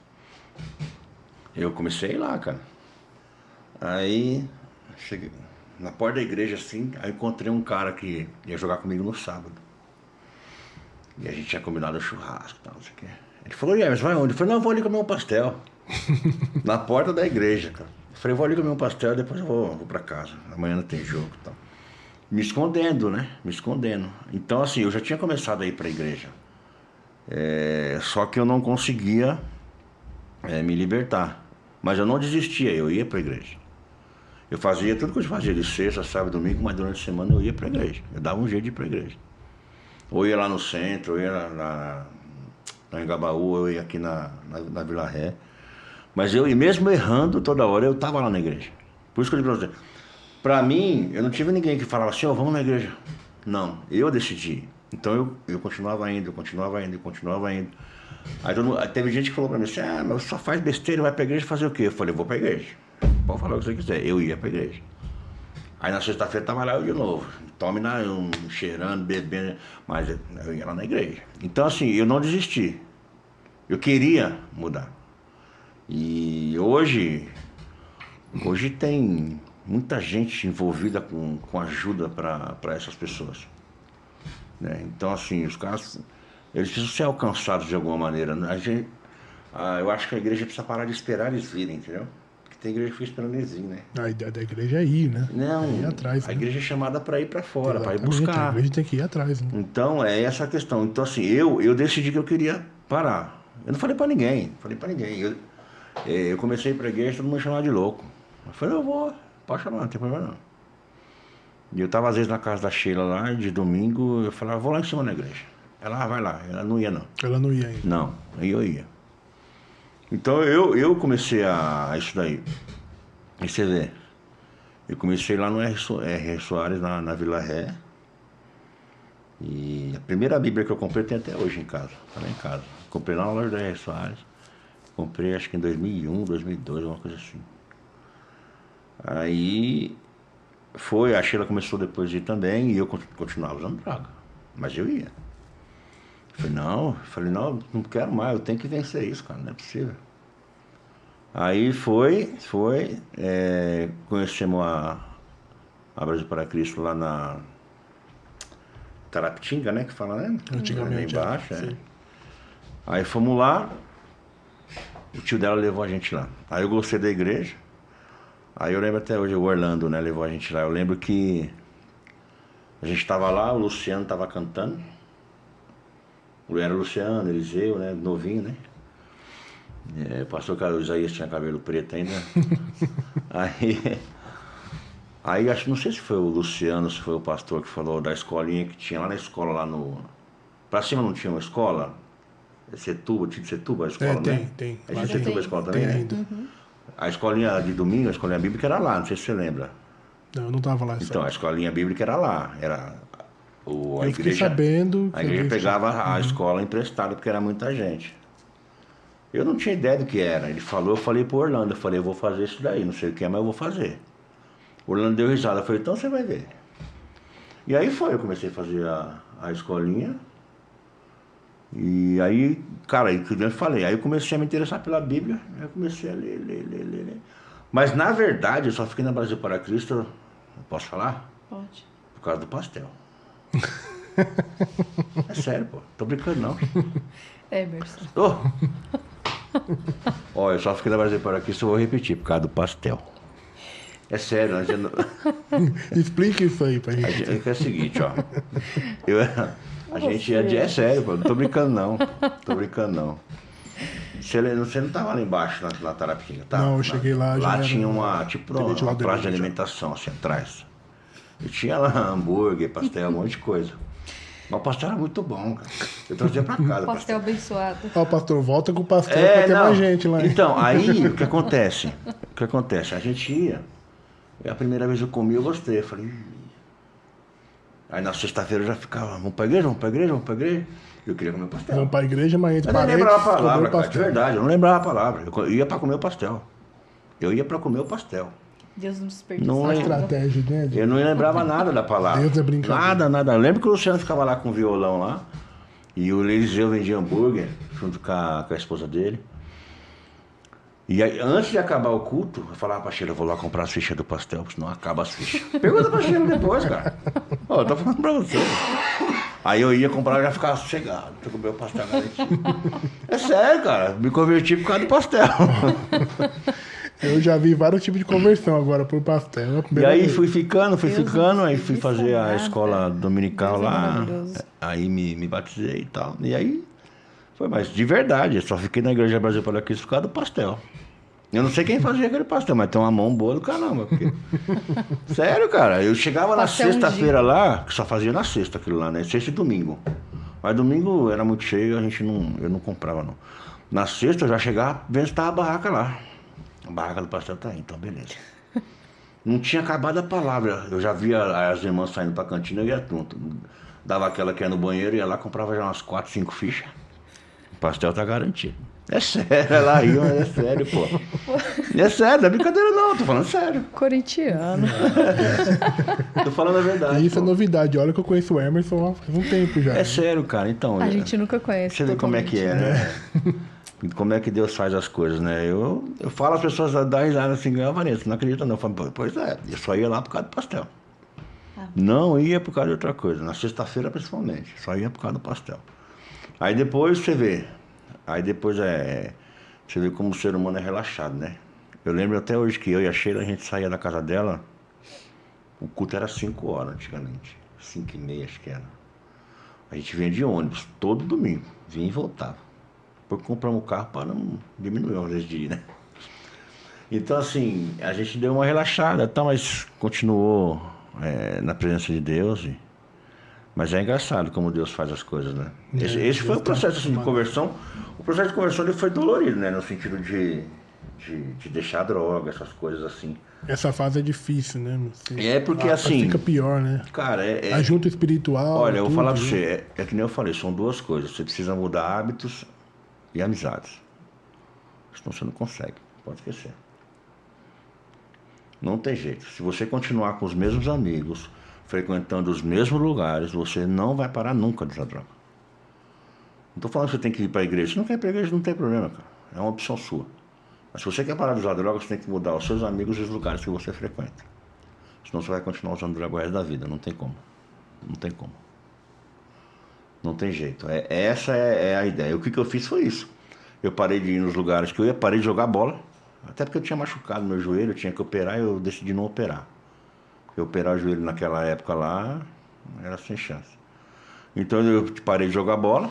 Eu comecei a ir lá, cara. Aí, cheguei na porta da igreja assim, aí encontrei um cara que ia jogar comigo no sábado. E a gente tinha combinado um churrasco e tal, não sei o quê. Ele falou, e aí, mas vai onde? Eu falei, não, eu vou ali comer um pastel. Na porta da igreja, cara. Eu falei, vou ali comer um pastel, depois eu vou pra casa. Amanhã não tem jogo e tal. Me escondendo, né? Me escondendo. Então, assim, eu já tinha começado a ir pra igreja. Só que eu não conseguia me libertar. Mas eu não desistia, eu ia pra igreja. Eu fazia tudo que eu fazia de sexta, sábado, domingo, mas durante a semana eu ia pra igreja. Eu dava um jeito de ir pra igreja. Ou ia lá no centro, ou ia lá em Gabaú, ou ia aqui na Vila Ré. Mas e mesmo errando toda hora, eu tava lá na igreja. Por isso que eu digo pra você, pra mim, eu não tive ninguém que falava assim, vamos na igreja. Não, eu decidi. Então eu continuava indo, eu continuava indo, eu continuava indo. Aí teve gente que falou pra mim assim, mas só faz besteira, vai pra igreja fazer o quê? Eu falei, eu vou pra igreja. Pode falar o que você quiser, eu ia pra igreja. Aí na sexta-feira tava lá eu de novo, cheirando, bebendo, mas eu ia lá na igreja. Então assim, eu não desisti. Eu queria mudar. E hoje tem muita gente envolvida com ajuda para essas pessoas. Né? Então assim, os caras, eles precisam ser alcançados de alguma maneira. Eu acho que a igreja precisa parar de esperar eles virem, entendeu? Tem igreja que fica esperando eles virem, né? A ideia da igreja é ir, né? Não, É ir atrás, a igreja é chamada para ir para fora, para ir Exatamente, buscar. a igreja tem que ir atrás, né? Então, é essa a questão. Então, assim, eu decidi que eu queria parar. Eu não falei para ninguém, Eu comecei a ir pra igreja, todo mundo me chamava de louco. Eu falei, eu vou, pode chamar, não tem problema não. E eu tava às vezes na casa da Sheila lá, de domingo, eu falava, vou lá em cima na igreja. Ela, vai lá. Ela não ia não. Ela não ia ainda. Não, aí eu ia. Então eu comecei a isso daí. E você vê, eu comecei lá no R. Soares, na Vila Ré. E a primeira Bíblia que eu comprei tem até hoje em casa, tá lá em casa. Comprei lá na loja do R. Soares. Comprei acho que em 2001, 2002, alguma coisa assim. Aí a Sheila começou depois de ir também e eu continuava usando droga. Mas eu ia. Falei, não quero mais, eu tenho que vencer isso, cara, não é possível. Aí conhecemos a Brasil para Cristo lá na Tarapitinga, né, que fala, né? Antigamente. Lá embaixo, Aí fomos lá, o tio dela levou a gente lá. Aí eu gostei da igreja, aí eu lembro até hoje, o Orlando, né, levou a gente lá. Eu lembro que a gente tava lá, o Luciano tava cantando. Era o Luciano, Eliseu, né, novinho, né? O pastor Carlos Isaías tinha cabelo preto ainda. Aí acho, não sei se foi o Luciano, se foi o pastor que falou da escolinha que tinha lá na escola, lá no... Pra cima não tinha uma escola? Setuba, tinha Setuba, a escola, tem, né? tem. É Lá de tem. Setuba a escola também, Tem né? ainda. A escolinha de domingo, a escolinha bíblica era lá, não sei se você lembra. Não, eu não tava lá. Então, a escolinha bíblica era lá. Era a Eu fiquei igreja, sabendo. a igreja pegava a escola emprestada porque era muita gente. Eu não tinha ideia do que era. Ele falou, eu falei pro Orlando, eu falei, eu vou fazer isso daí, não sei o que é, mas eu vou fazer. O Orlando deu risada, eu falei, então você vai ver. E aí foi, eu comecei a fazer a escolinha. E aí, cara, aí que eu falei, aí eu comecei a me interessar pela Bíblia, aí eu comecei a ler. Mas na verdade, eu só fiquei na Brasil para Cristo, eu posso falar? Pode. Por causa do pastel. É sério, pô, tô brincando não. Emerson. Ó, eu só fiquei na Brasil para Cristo, eu vou repetir, por causa do pastel. É sério, a gente, Explica isso aí pra gente. é o seguinte, ó. A gente é sério, pô, não tô brincando não. Tô brincando não. Você não tava lá embaixo, na Tarapitinga, tá? Não, eu cheguei lá, já Lá era tinha uma tenente lá do praça de Rio, já. alimentação, assim, atrás. E tinha lá hambúrguer, pastel, um monte de coisa. Mas o pastel era muito bom, cara. Eu trazia pra casa. Pastel abençoado. Ó, pastor, volta com o pastel pra ter mais gente lá. Então, aí o que acontece? A gente ia. E a primeira vez eu comi, eu gostei. Eu falei. Aí na sexta-feira eu já ficava, vamos pra igreja, vamos pra igreja, vamos pra igreja. Eu queria comer o pastel. Vamos pra igreja, mas entre Eu nem parentes, lembrava a comer palavra, o cara, de pastel. verdade, eu não lembrava a palavra. Eu ia pra comer o pastel. Eu ia pra comer o pastel. Deus não desperdiça. Não Uma é- estratégia, né? Eu não lembrava nada da palavra. Deus é brincadeira. Nada. Eu lembro que o Luciano ficava lá com o violão lá. E o Eliseu vendia hambúrguer junto com a esposa dele. E aí, antes de acabar o culto, eu falava pra Sheila, eu vou lá comprar as fichas do pastel, senão acaba as fichas. Pergunta pra Sheila depois, cara. Ó, eu tô falando pra você. Aí eu ia comprar e já ficava sossegado. Eu comer o pastel garantido. É sério, cara. Me converti por causa do pastel. Eu já vi vários tipos de conversão agora por pastel. É a E primeira aí vez. fui ficando, aí fui desperdiça fazer a nada. escola dominical Deus é lá. maravilhoso. Aí me batizei e tal. E aí foi, mas de verdade, eu só fiquei na Igreja Brasil para Cristo por causa do pastel. Eu não sei quem fazia aquele pastel, mas tem uma mão boa do caramba. Porque... Sério, cara, eu chegava na Pastel sexta-feira lá, que só fazia na sexta aquilo lá, né? Sexta e domingo. Mas domingo era muito cheio, eu não comprava não. Na sexta eu já chegava, vendo se tava a barraca lá. A barraca do pastel tá aí, então beleza. Não tinha acabado a palavra. Eu já via as irmãs saindo pra cantina, eu ia junto. Dava aquela que ia no banheiro, ia lá, comprava já umas 4, 5 fichas. O pastel tá garantido. É sério, ela riu, mas é sério, pô. É sério, não é brincadeira não, tô falando sério. Corintiano. Tô falando a verdade. E isso é pô. novidade. Olha que eu conheço o Emerson há faz um tempo já. É sério, cara, então. A gente nunca conhece. Você vê como é que é, né? Como é que Deus faz as coisas, né? Eu falo, as pessoas dão risada assim, Vanessa, não acredita não. Eu falo, pois é, eu só ia lá por causa do pastel. Não ia por causa de outra coisa, na sexta-feira principalmente, só ia por causa do pastel. Aí depois você vê, você vê como o ser humano é relaxado, né? Eu lembro até hoje que eu e a Sheila, a gente saía da casa dela, o culto era 5 horas antigamente, 5h30 acho que era. A gente vinha de ônibus todo domingo, vinha e voltava. Depois compramos um carro para não diminuir às vezes de ir, né? Então assim, a gente deu uma relaxada, tá, mas continuou na presença de Deus. Mas é engraçado como Deus faz as coisas, né? Esse foi o processo assim, de conversão. O processo de conversão ele foi dolorido, né? No sentido de deixar a droga, essas coisas assim. Essa fase é difícil, né? Você... É porque assim... Fica pior, né? Cara, A junta espiritual. Olha, eu vou tudo, falar pra né? você, é que nem eu falei, são duas coisas. Você precisa mudar hábitos e amizades. Senão você não consegue, pode esquecer. Não tem jeito. Se você continuar com os mesmos amigos, frequentando os mesmos lugares, você não vai parar nunca de usar droga. Não estou falando que você tem que ir para a igreja. Se não quer ir para a igreja, não tem problema, cara. É uma opção sua. Mas se você quer parar de usar droga, você tem que mudar os seus amigos e os lugares que você frequenta. Senão você vai continuar usando droga o resto da vida. Não tem como. Não tem como. Não tem jeito. Essa é a ideia. O que eu fiz foi isso. Eu parei de ir nos lugares que eu ia, parei de jogar bola. Até porque eu tinha machucado meu joelho, eu tinha que operar e eu decidi não operar. Porque operar o joelho naquela época lá era sem chance. Então eu parei de jogar bola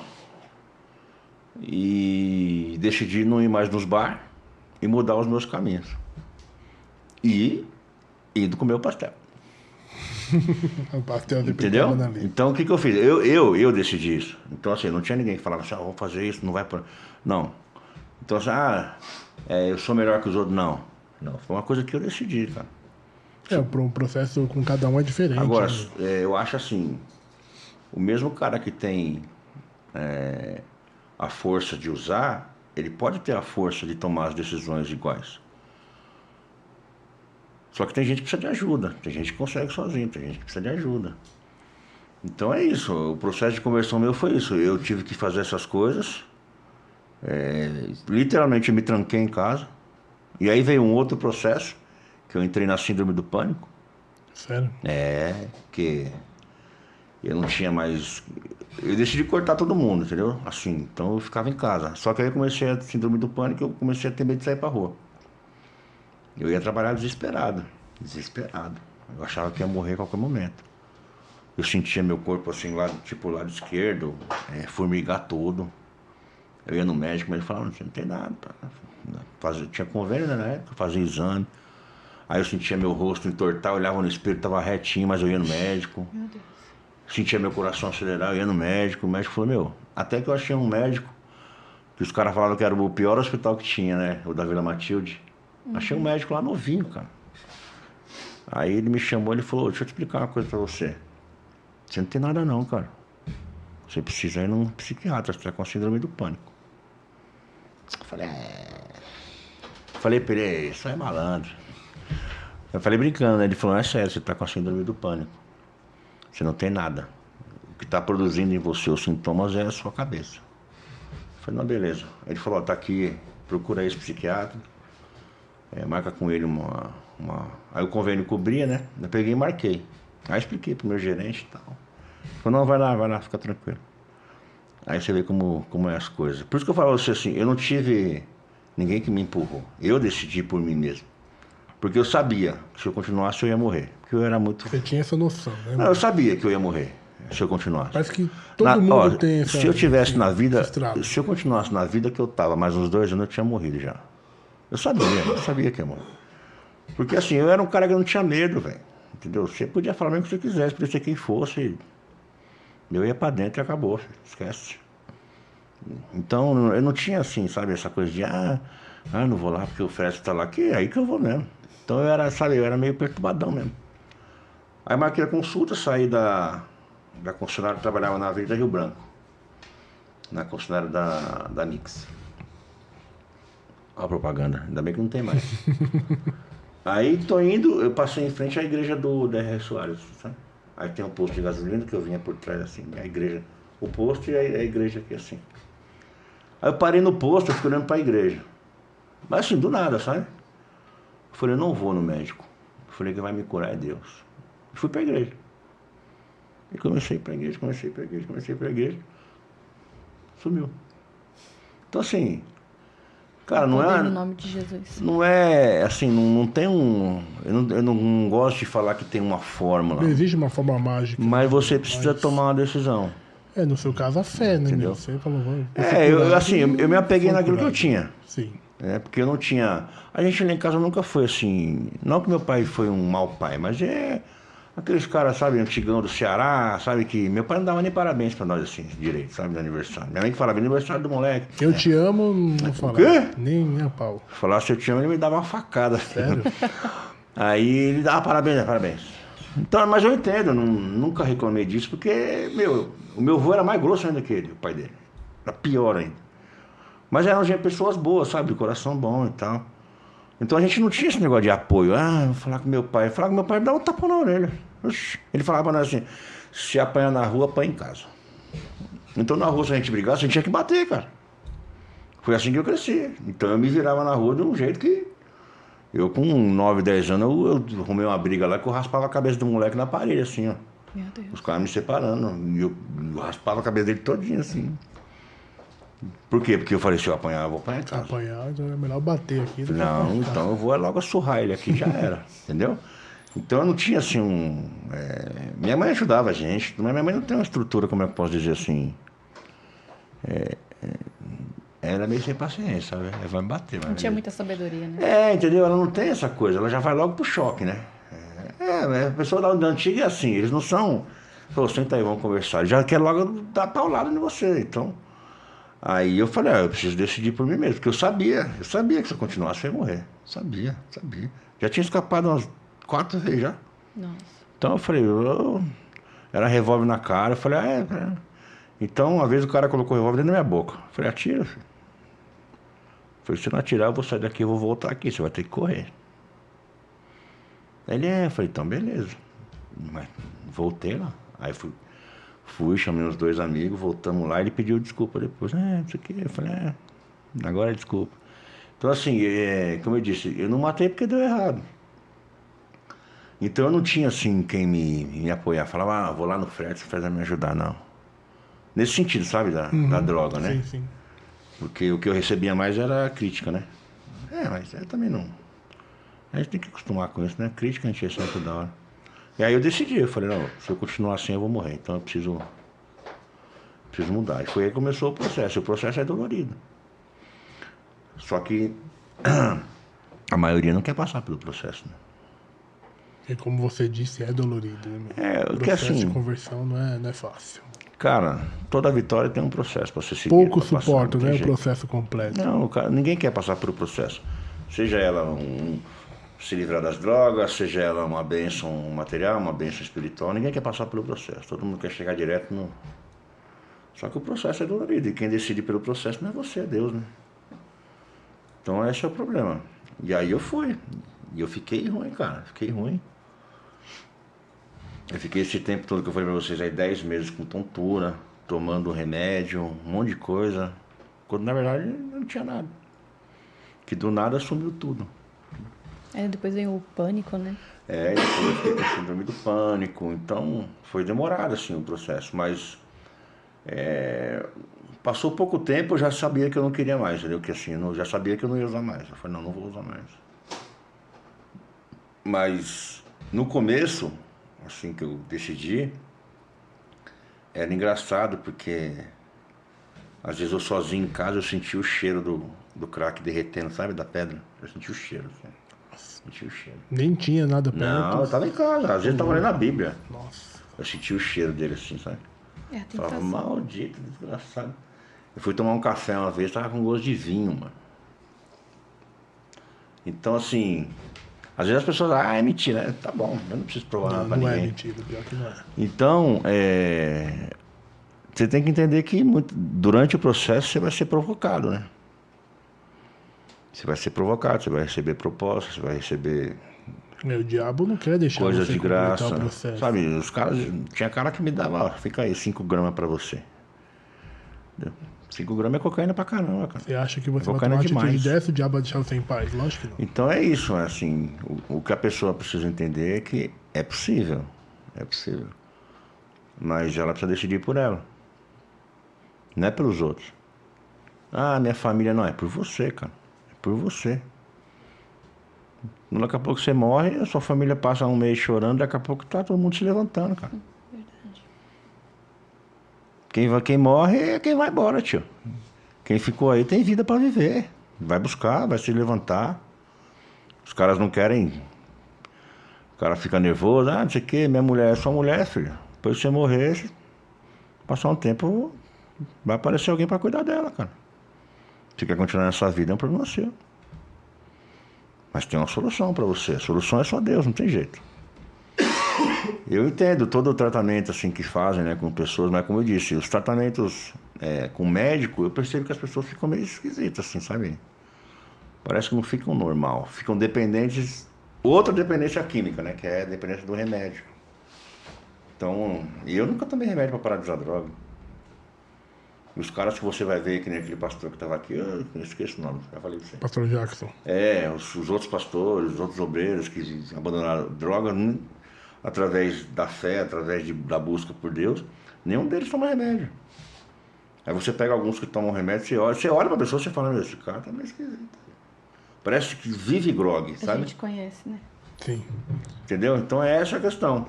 e decidi não ir mais nos bar e mudar os meus caminhos. E indo comer o pastel. O pastel de Entendeu? pequeno ali. Então o que eu fiz? Eu decidi isso. Então assim, não tinha ninguém que falava assim, vamos fazer isso, não vai por. Não. Então assim, eu sou melhor que os outros. Não. Não. Foi uma coisa que eu decidi, cara. O processo com cada um é diferente. Agora, né? eu acho assim, o mesmo cara que tem a força de usar, ele pode ter a força de tomar as decisões iguais. Só que tem gente que precisa de ajuda, tem gente que consegue sozinho, tem gente que precisa de ajuda. Então é isso, o processo de conversão meu foi isso. Eu tive que fazer essas coisas, literalmente eu me tranquei em casa. E aí veio um outro processo, que eu entrei na síndrome do pânico. Sério? Que eu não tinha mais... Eu decidi cortar todo mundo, entendeu? Assim, então eu ficava em casa. Só que aí eu comecei a síndrome do pânico, eu comecei a ter medo de sair pra rua. Eu ia trabalhar desesperado. Eu achava que ia morrer a qualquer momento. Eu sentia meu corpo assim, lado esquerdo, formigar todo. Eu ia no médico, mas ele falava, não tem nada. Tinha convênio na época, fazia exame. Aí eu sentia meu rosto entortar, eu olhava no espelho, tava retinho, mas eu ia no médico. Meu Deus. Sentia meu coração acelerar, eu ia no médico. O médico falou, até que eu achei um médico, que os caras falavam que era o pior hospital que tinha, né? O da Vila Matilde. Achei um médico lá novinho, cara. Aí ele me chamou, ele falou, deixa eu te explicar uma coisa pra você. Você não tem nada não, cara. Você precisa ir num psiquiatra, você tá com síndrome do pânico. Eu falei, Falei pra ele, isso é malandro. Eu falei brincando, né? Ele falou, é sério, você tá com a síndrome do pânico. Você não tem nada. O que tá produzindo em você os sintomas é a sua cabeça. Eu falei, não, beleza. Ele falou, tá aqui, procura esse psiquiatra. Marca com ele uma... Aí o convênio cobria, né? Eu peguei e marquei. Aí expliquei pro meu gerente e tal. Ele falou, não, vai lá, fica tranquilo. Aí você vê como é as coisas. Por isso que eu falo pra você assim, eu não tive ninguém que me empurrou. Eu decidi por mim mesmo. Porque eu sabia que se eu continuasse eu ia morrer. Porque eu era muito... Você tinha essa noção, né? Não, eu sabia que eu ia morrer se eu continuasse. Parece que todo mundo tem essa... Se eu tivesse na vida... estrada. Se eu continuasse na vida que eu tava, mais uns 2 anos eu tinha morrido já. Eu sabia que ia morrer. Porque assim, eu era um cara que não tinha medo, velho. Entendeu? Você podia falar mesmo o que você quisesse, podia ser quem fosse. Eu ia pra dentro e acabou, filho. Esquece. Então, eu não tinha assim, sabe, essa coisa de não vou lá porque o Fresco tá lá, que é aí que eu vou mesmo. Então eu era meio perturbadão mesmo. Aí marquei a consulta, saí da concessionária que trabalhava na Avenida Rio Branco. Na concessionária da Nix. Olha a propaganda, ainda bem que não tem mais. Aí tô indo, eu passei em frente à igreja do DR Soares, sabe? Aí tem um posto de gasolina que eu vinha por trás assim, a igreja, o posto e a igreja aqui assim. Aí eu parei no posto, eu fiquei olhando pra igreja. Mas assim, do nada, sabe? Eu falei, eu não vou no médico. Eu falei, quem vai me curar é Deus. E fui pra igreja. E comecei pra igreja. Sumiu. Então assim, cara, não é... No nome de Jesus. Não é, assim, não tem um... Eu não gosto de falar que tem uma fórmula. Não existe uma forma mágica. Mas você precisa tomar uma decisão. No seu caso, a fé, né? Entendeu? Você falou, eu me apeguei naquilo que eu tinha. Sim. Porque eu não tinha... A gente lá em casa nunca foi assim... Não que meu pai foi um mau pai, mas aqueles caras, sabe, antigão do Ceará, sabe, que meu pai não dava nem parabéns pra nós, assim, direito, sabe, no aniversário. Minha mãe falava, aniversário do moleque. Eu te amo, não falava. O quê? Nem a pau. Falasse eu te amo, ele me dava uma facada. Sério? Aí ele dava parabéns. Então, mas eu entendo, eu nunca reclamei disso, porque, o meu avô era mais grosso ainda que ele, o pai dele. Era pior ainda. Mas eram pessoas boas, sabe, de coração bom e tal. Então a gente não tinha esse negócio de apoio. Vou falar com meu pai. Falar com meu pai, dá um tapão na orelha. Ele falava pra nós assim, se apanhar na rua, apanha em casa. Então na rua, se a gente brigasse, a gente tinha que bater, cara. Foi assim que eu cresci. Então eu me virava na rua de um jeito que... Eu com 9, 10 anos, eu arrumei uma briga lá que eu raspava a cabeça do moleque na parede, assim, ó. Meu Deus. Os caras me separando. E eu raspava a cabeça dele todinho, assim. Por quê? Porque eu falei, se eu apanhar, eu vou apanhar em casa. Apanhar, então é melhor bater aqui. do que Não, apanhar. então eu vou logo surrar ele aqui, já era, entendeu? Então eu não tinha assim minha mãe ajudava a gente, mas minha mãe não tem uma estrutura, como é que eu posso dizer assim... Ela é meio sem paciência, sabe? Ela vai me bater. Não tinha muita sabedoria, né? Entendeu? Ela não tem essa coisa, ela já vai logo pro choque, né? A pessoa da antiga é assim, eles não são... Pô, senta aí, vamos conversar. Ele já quer logo dar paulada em você, então... Aí eu falei, eu preciso decidir por mim mesmo, porque eu sabia que se eu continuasse eu ia morrer. Sabia. Já tinha escapado umas 4 vezes já. Nossa. Então eu falei, era revólver na cara, eu falei, Então, uma vez o cara colocou o revólver dentro da minha boca. Eu falei, atira, filho. Eu falei, se não atirar, eu vou sair daqui, eu vou voltar aqui, você vai ter que correr. Ele eu falei, então beleza. Mas voltei lá. Aí fui, chamei os 2 amigos, voltamos lá, ele pediu desculpa depois. Não sei o que. Eu falei, agora é desculpa. Então assim, como eu disse, eu não matei porque deu errado. Então eu não tinha assim quem me apoiar. Falava, vou lá no Fred, você vai me ajudar, não. Nesse sentido, sabe, da droga, né? Sim. Porque o que eu recebia mais era crítica, né? Mas eu também não. A gente tem que acostumar com isso, né? Crítica a gente recebe toda hora. E aí eu decidi, eu falei, não, se eu continuar assim eu vou morrer, então eu preciso mudar. E foi aí que começou o processo. O processo é dolorido. Só que a maioria não quer passar pelo processo, né? E como você disse, é dolorido. Né? O que processo assim, de conversão não é fácil. Cara, toda vitória tem um processo para você seguir. Pouco suporta, né? O processo completo. Não, cara, ninguém quer passar pelo processo. Seja ela se livrar das drogas, seja ela uma bênção material, uma bênção espiritual, ninguém quer passar pelo processo. Todo mundo quer chegar direto no... Só que o processo é dolorido e quem decide pelo processo não é você, é Deus, né? Então esse é o problema. E aí eu fui. E eu fiquei ruim, cara. Fiquei ruim. Eu fiquei esse tempo todo que eu falei pra vocês aí, 10 meses com tontura, tomando remédio, um monte de coisa. Quando na verdade não tinha nada. Que do nada sumiu tudo. Depois veio o pânico, né? Depois eu fiquei com síndrome do pânico. Então foi demorado assim o processo. Mas passou pouco tempo, eu já sabia que eu não queria mais, entendeu? Que assim, eu já sabia que eu não ia usar mais. Eu falei, não vou usar mais. Mas no começo, assim que eu decidi, era engraçado porque às vezes eu sozinho em casa eu sentia o cheiro do crack derretendo, sabe, da pedra. Eu sentia o cheiro, assim. Sentia o cheiro. Nem tinha nada perto. Não, eu tava em casa, às vezes eu tava lendo a Bíblia. Nossa. Eu sentia o cheiro dele assim, sabe? A Falava, tentação. maldito, desgraçado. Eu fui tomar um café uma vez, tava com gosto de vinho, mano. Então assim, às vezes as pessoas, é mentira, tá bom, eu não preciso provar nada pra ninguém. Não é mentira, pior que não é. Então, você tem que entender que durante o processo você vai ser provocado, né? Você vai ser provocado, você vai receber propostas, você vai receber O diabo não quer deixar coisas você de completar graça. o processo. Sabe, os caras, tinha cara que me dava, fica aí, 5 gramas pra você. 5 gramas é cocaína pra caramba, cara. Você acha que você vai Cocaína tomar é uma atitude demais. dessa, o diabo vai deixar você em paz? Lógico que não. Então é isso, assim, o que a pessoa precisa entender é que é possível. Mas ela precisa decidir por ela. Não é pelos outros. Minha família não, é por você, cara. É por você. Daqui a pouco você morre, a sua família passa um mês chorando, daqui a pouco tá todo mundo se levantando, cara. Verdade. Quem morre é quem vai embora, tio. Quem ficou aí tem vida pra viver. Vai buscar, vai se levantar. Os caras não querem. O cara fica nervoso, não sei o que, minha mulher é sua mulher, filho. Depois que você morrer, passar um tempo, vai aparecer alguém pra cuidar dela, cara. Se quer continuar nessa vida, é um problema seu. Mas tem uma solução pra você. A solução é só Deus, não tem jeito. Eu entendo todo o tratamento assim que fazem, né, com pessoas, mas como eu disse, os tratamentos com médico, eu percebo que as pessoas ficam meio esquisitas, assim, sabe? Parece que não ficam normal, ficam dependentes. Outra dependência química, né, que é a dependência do remédio. Então, eu nunca tomei remédio para parar de usar droga. E os caras que você vai ver, que nem aquele pastor que estava aqui, eu não esqueço o nome, já falei pra você. Pastor Jackson. Os outros pastores, os outros obreiros que abandonaram droga através da fé, através da busca por Deus, nenhum deles toma remédio. Aí você pega alguns que tomam remédio, você olha pra pessoa e você fala, esse cara tá meio esquisito. Parece que vive grogue, A sabe? gente conhece, né? Sim. Entendeu? Então é essa a questão.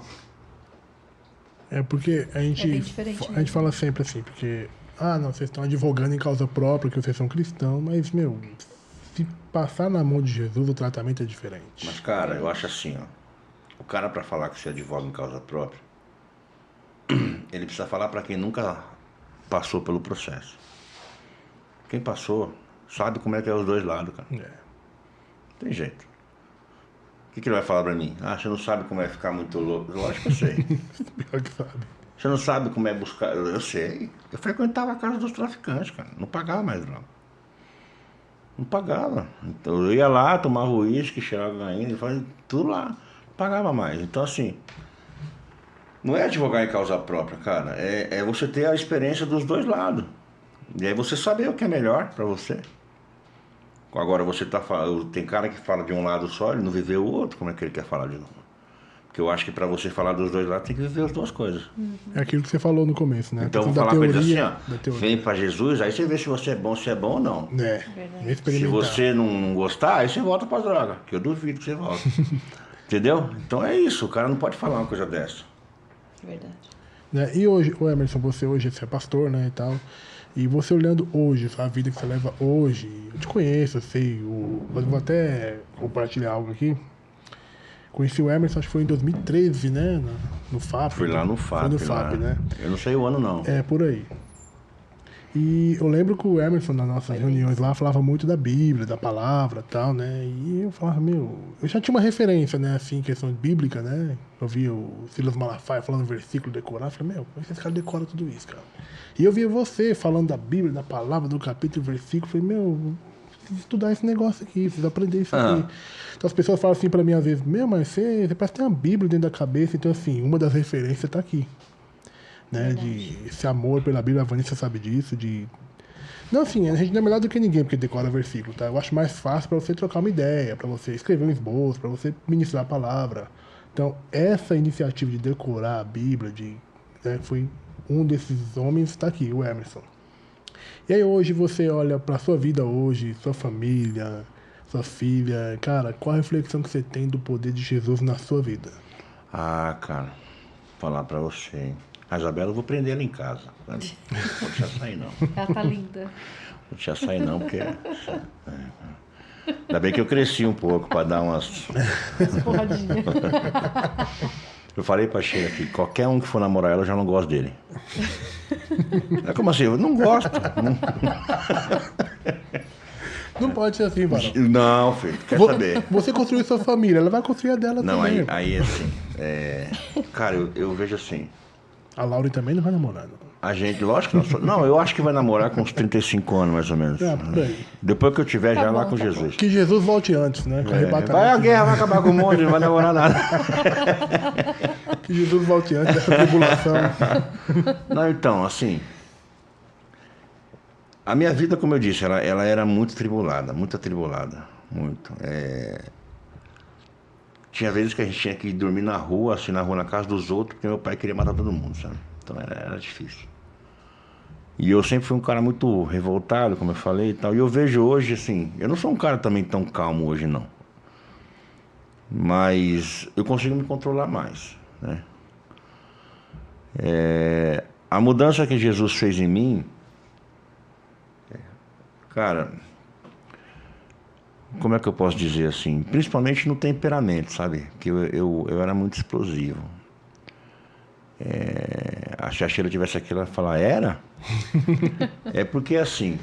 É porque a gente, bem diferente a gente mesmo. fala sempre assim, porque, não, vocês estão advogando em causa própria, que vocês são cristãos, mas, se passar na mão de Jesus, o tratamento é diferente. Mas, cara, eu acho assim, ó. O cara, para falar que você advoga em causa própria, ele precisa falar para quem nunca passou pelo processo. Quem passou sabe como é que é os dois lados, cara. Tem jeito. O que ele vai falar para mim? Ah, você não sabe como é ficar muito louco. Lógico que eu sei. Pior que sabe. Você não sabe como é buscar. Eu sei. Eu frequentava a casa dos traficantes, cara. Não pagava mais droga. Não pagava. Então eu ia lá, tomava uísque, cheirava ainda, fazia tudo lá. Não pagava mais. Então, assim, não é advogar em causa própria, cara. É você ter a experiência dos dois lados. E aí você saber o que é melhor pra você. Agora você tá falando. Tem cara que fala de um lado só, ele não viveu o outro. Como é que ele quer falar de novo? Porque eu acho que pra você falar dos dois lados tem que viver as duas coisas. É aquilo que você falou no começo, né? Então vou falar com ele assim, ó. Vem pra Jesus, aí você vê se você é bom ou não. Vem experimentar. Se você não gostar, aí você volta pra droga. Que eu duvido que você volte. Entendeu? Então é isso, o cara não pode falar uma coisa dessa. Verdade. E hoje, o Emerson, você é pastor, né, e tal. E você olhando hoje, a vida que você leva hoje, eu te conheço, eu sei, eu vou até compartilhar algo aqui. Conheci o Emerson, acho que foi em 2013, né? No FAP. Fui lá no FAP. Foi no FAP, né? Eu não sei o ano, não. É, por aí. E eu lembro que o Emerson, nas nossas reuniões lá, falava muito da Bíblia, da palavra e tal, né? E eu falava, eu já tinha uma referência, né, assim, questão bíblica, né? Eu via o Silas Malafaia falando versículo, decorar, eu falei, como é que esse cara decora tudo isso, cara? E eu via você falando da Bíblia, da palavra, do capítulo, versículo, eu falei, preciso estudar esse negócio aqui, preciso aprender isso aqui. Então as pessoas falam assim pra mim às vezes, mas você parece ter uma Bíblia dentro da cabeça, então assim, uma das referências tá aqui. Né, de esse amor pela Bíblia, a Vanessa sabe disso, Não, assim, a gente não é melhor do que ninguém porque decora versículo, tá? Eu acho mais fácil pra você trocar uma ideia, pra você escrever um esboço, pra você ministrar a palavra. Então, essa iniciativa de decorar a Bíblia, foi um desses homens que está aqui, o Emerson. E aí hoje você olha pra sua vida hoje, sua família, sua filha, cara, qual a reflexão que você tem do poder de Jesus na sua vida? Ah, cara, vou falar pra você, hein? A Isabela eu vou prender ela em casa. Não vou deixar sair, não. Ela tá linda. Vou deixar sair, não, porque... Ainda bem que eu cresci um pouco pra dar umas... Porradinha. Eu falei pra Sheila que qualquer um que for namorar ela, eu já não gosto dele. É como assim? Eu não gosto. Não pode ser assim, Varão. Não, filho, quer saber? Você construiu sua família, ela vai construir a dela também. Não, aí assim... Cara, eu vejo assim... A Laura também não vai namorar, não. A gente, lógico que não, eu acho que vai namorar com uns 35 anos, mais ou menos. Por aí. Depois que eu tiver já lá com Jesus. Que Jesus volte antes, né? Vai a guerra, vai acabar com o mundo, não vai namorar nada. Que Jesus volte antes dessa tribulação. Não, então, assim... A minha vida, como eu disse, ela era muito atribulada, muito. Tinha vezes que a gente tinha que dormir na rua, assim, na casa dos outros, porque meu pai queria matar todo mundo, sabe? Então era difícil. E eu sempre fui um cara muito revoltado, como eu falei e tal. E eu vejo hoje, assim, eu não sou um cara também tão calmo hoje, não. Mas eu consigo me controlar mais, né? A mudança que Jesus fez em mim, cara... Como é que eu posso dizer assim? Principalmente no temperamento, sabe? Que eu era muito explosivo. Se a Sheila tivesse aqui, ela ia falar, era? É porque assim,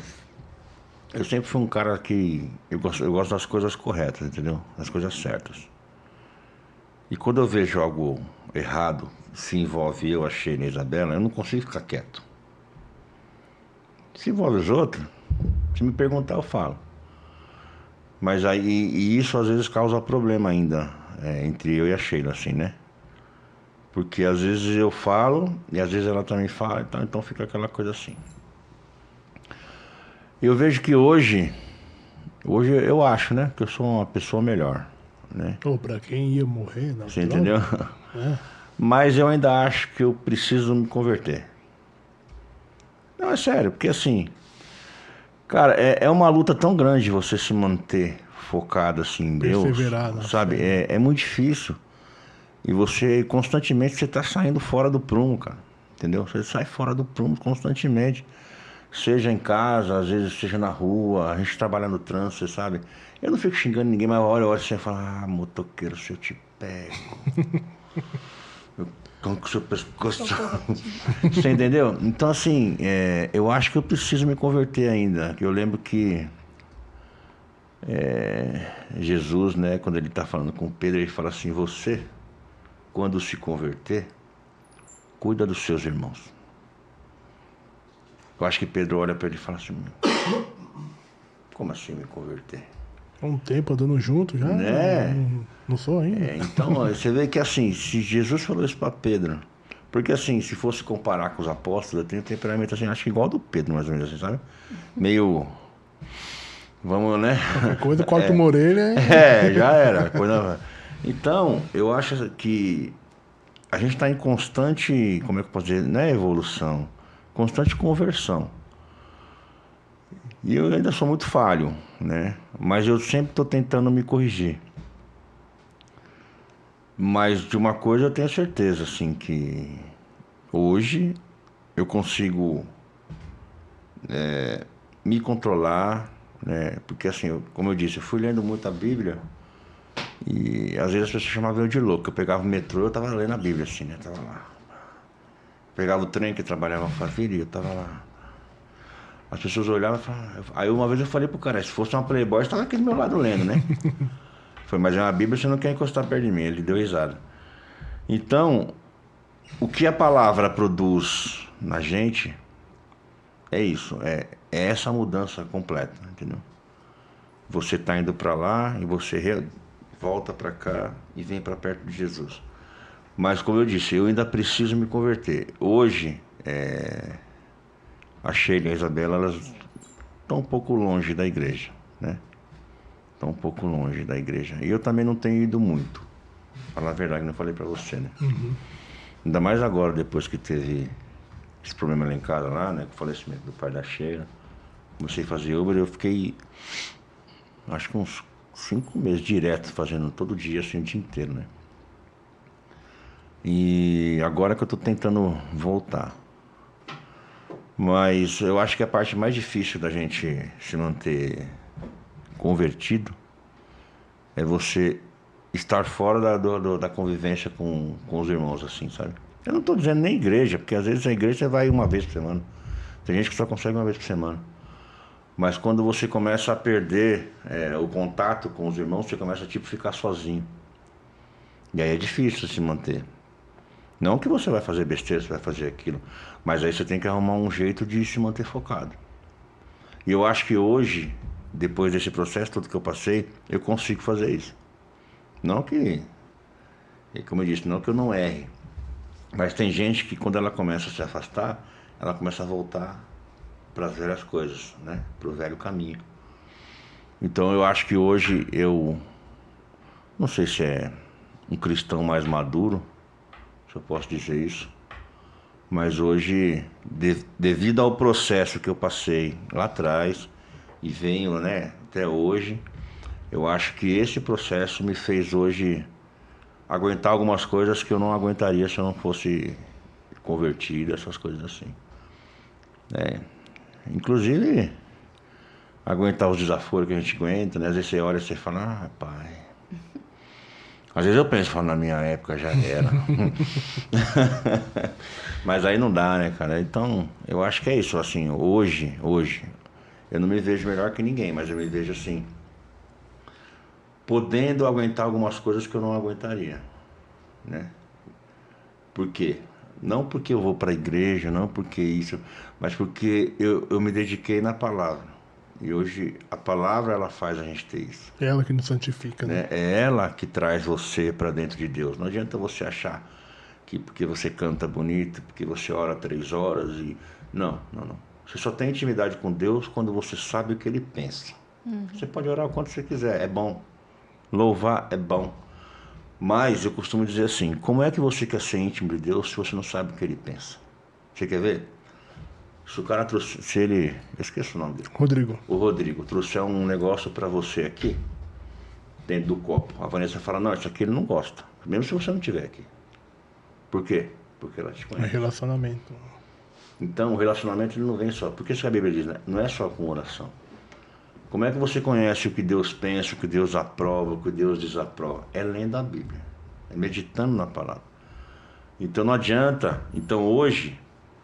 eu sempre fui um cara que... Eu gosto das coisas corretas, entendeu? Das coisas certas. E quando eu vejo algo errado, se envolve eu, a Sheila e a Isabela, eu não consigo ficar quieto. Se envolve os outros, se me perguntar, eu falo. Mas aí, e isso às vezes causa problema ainda, entre eu e a Sheila, assim, né? Porque às vezes eu falo, e às vezes ela também fala, então fica aquela coisa assim. Eu vejo que hoje eu acho, né, que eu sou uma pessoa melhor, né? Pra quem ia morrer, não. Você entendeu? Mas eu ainda acho que eu preciso me converter. Não, é sério, porque assim... Cara, é uma luta tão grande você se manter focado assim em Deus, sabe? É muito difícil. E você, constantemente, você tá saindo fora do prumo, cara. Entendeu? Você sai fora do prumo constantemente. Seja em casa, às vezes seja na rua, a gente trabalha no trânsito, você sabe? Eu não fico xingando ninguém, mas olha assim e falo, motoqueiro, seu tipo pego. Eu arranco o seu pescoço. Você entendeu? Então, assim, eu acho que eu preciso me converter ainda. Eu lembro que Jesus, né, quando ele está falando com Pedro, ele fala assim: você, quando se converter, cuida dos seus irmãos. Eu acho que Pedro olha para ele e fala assim: como assim me converter? Há um tempo andando junto já, Né? não sou ainda. Então, você vê que assim, se Jesus falou isso para Pedro, porque assim, se fosse comparar com os apóstolos, eu tenho um temperamento assim, acho que igual ao do Pedro, mais ou menos assim, sabe? Meio, vamos, né? Qualquer coisa, corta uma orelha. Já era. Então, eu acho que a gente está em constante, como é que eu posso dizer, não é evolução, constante conversão. E eu ainda sou muito falho, né? Mas eu sempre estou tentando me corrigir. Mas de uma coisa eu tenho certeza, assim, que hoje eu consigo me controlar, né? Porque assim, como eu disse, eu fui lendo muito a Bíblia e às vezes as pessoas chamavam eu de louco. Eu pegava o metrô, eu tava lendo a Bíblia, assim, né? Tava lá. Pegava o trem que trabalhava na família e eu tava lá. As pessoas olhavam e falavam... Aí uma vez eu falei pro cara, se fosse uma Playboy, você tava aqui do meu lado lendo, né? Foi, mas é uma Bíblia, você não quer encostar perto de mim. Ele deu risada. Então, o que a palavra produz na gente é isso, é essa mudança completa, entendeu? Você tá indo para lá e você volta para cá e vem para perto de Jesus. Mas como eu disse, eu ainda preciso me converter. Hoje, a Sheila e a Isabela, elas estão um pouco longe da igreja, né? Estão um pouco longe da igreja. E eu também não tenho ido muito. Falar a verdade, não falei para você, né? Uhum. Ainda mais agora, depois que teve esse problema lá em casa, lá, né? Com o falecimento do pai da Sheila. Comecei a fazer Uber e eu fiquei, acho que uns 5 meses direto, fazendo todo dia, assim, o dia inteiro, né? E agora que eu tô tentando voltar. Mas eu acho que a parte mais difícil da gente se manter convertido é você estar fora da convivência com os irmãos, assim, sabe? Eu não estou dizendo nem igreja, porque às vezes a igreja você vai uma vez por semana. Tem gente que só consegue uma vez por semana. Mas quando você começa a perder o contato com os irmãos, você começa a tipo ficar sozinho. E aí é difícil se manter. Não que você vai fazer besteira, você vai fazer aquilo, mas aí você tem que arrumar um jeito de se manter focado. E eu acho que hoje, depois desse processo todo que eu passei, eu consigo fazer isso. Não que, como eu disse, não que eu não erre, mas tem gente que quando ela começa a se afastar, ela começa a voltar para as velhas coisas, né? Para o velho caminho. Então eu acho que hoje eu, não sei se é um cristão mais maduro, se eu posso dizer isso, mas hoje, devido ao processo que eu passei lá atrás e venho, né, até hoje, eu acho que esse processo me fez hoje aguentar algumas coisas que eu não aguentaria se eu não fosse convertido, essas coisas assim. Inclusive, aguentar os desaforos que a gente aguenta, né? Às vezes você olha e você fala, ah, rapaz... Às vezes eu penso, falo, na minha época já era. Mas aí não dá, né, cara? Então, eu acho que é isso, assim, hoje, eu não me vejo melhor que ninguém, mas eu me vejo assim, podendo aguentar algumas coisas que eu não aguentaria, né? Por quê? Não porque eu vou para a igreja, não porque isso, mas porque eu me dediquei na palavra. E hoje a palavra, ela faz a gente ter isso. É ela que nos santifica, né? É ela que traz você para dentro de Deus. Não adianta você achar que porque você canta bonito, porque você ora 3 horas e... Não. Você só tem intimidade com Deus quando você sabe o que Ele pensa. Você pode orar o quanto você quiser, é bom. Louvar é bom. Mas eu costumo dizer assim, como é que você quer ser íntimo de Deus se você não sabe o que Ele pensa? Você quer ver? Se o cara trouxe, se ele, eu esqueço o nome dele. Rodrigo. O Rodrigo trouxer um negócio pra você aqui, dentro do copo. A Vanessa fala, não, isso aqui ele não gosta. Mesmo se você não tiver aqui. Por quê? Porque ela te É conhece. relacionamento. Então, o relacionamento ele não vem só. Porque isso que a Bíblia diz, né? Não é só com oração. Como é que você conhece o que Deus pensa, o que Deus aprova, o que Deus desaprova? É lendo a Bíblia. é meditando na palavra. Então não adianta. Então hoje,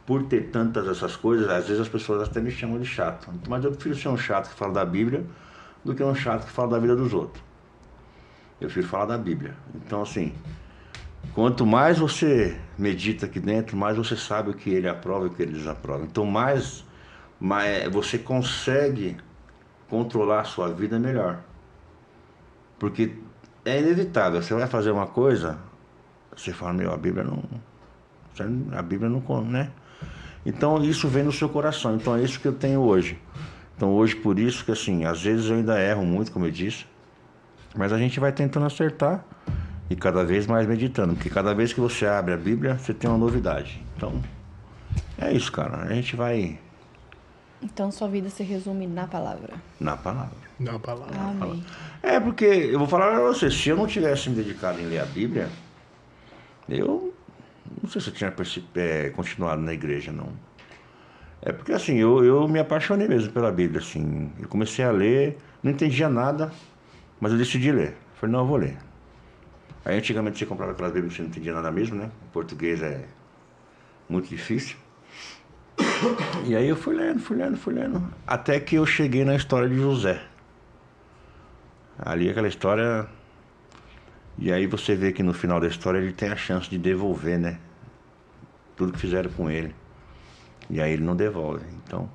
por ter tantas essas coisas, às vezes as pessoas até me chamam de chato. Mas eu prefiro ser um chato que fala da Bíblia do que um chato que fala da vida dos outros. Eu prefiro falar da Bíblia. Então assim, quanto mais você medita aqui dentro, mais você sabe o que ele aprova e o que ele desaprova. Então mais você consegue controlar a sua vida melhor. Porque é inevitável. Você vai fazer uma coisa, você fala, a Bíblia não, né? Então isso vem no seu coração. Então é isso que eu tenho hoje. Então hoje, por isso que assim, às vezes eu ainda erro muito, como eu disse, mas a gente vai tentando acertar e cada vez mais meditando, porque cada vez que você abre a Bíblia, você tem uma novidade. Então, é isso, cara. A gente vai... Então sua vida se resume na palavra. Na palavra. Na palavra. Amém. É, porque eu vou falar pra você, se eu não tivesse me dedicado em ler a Bíblia, eu não sei se eu tinha continuado na igreja, não. É porque assim, eu me apaixonei mesmo pela Bíblia, assim. Eu comecei a ler, não entendia nada, mas eu decidi ler. Falei, não, eu vou ler. Aí antigamente você comprava aquelas Bíblias que você não entendia nada mesmo, né? O português é muito difícil. E aí eu fui lendo, até que eu cheguei na história de José. Ali aquela história... E aí você vê que no final da história ele tem a chance de devolver, né? Tudo que fizeram com ele. E aí ele não devolve. Então,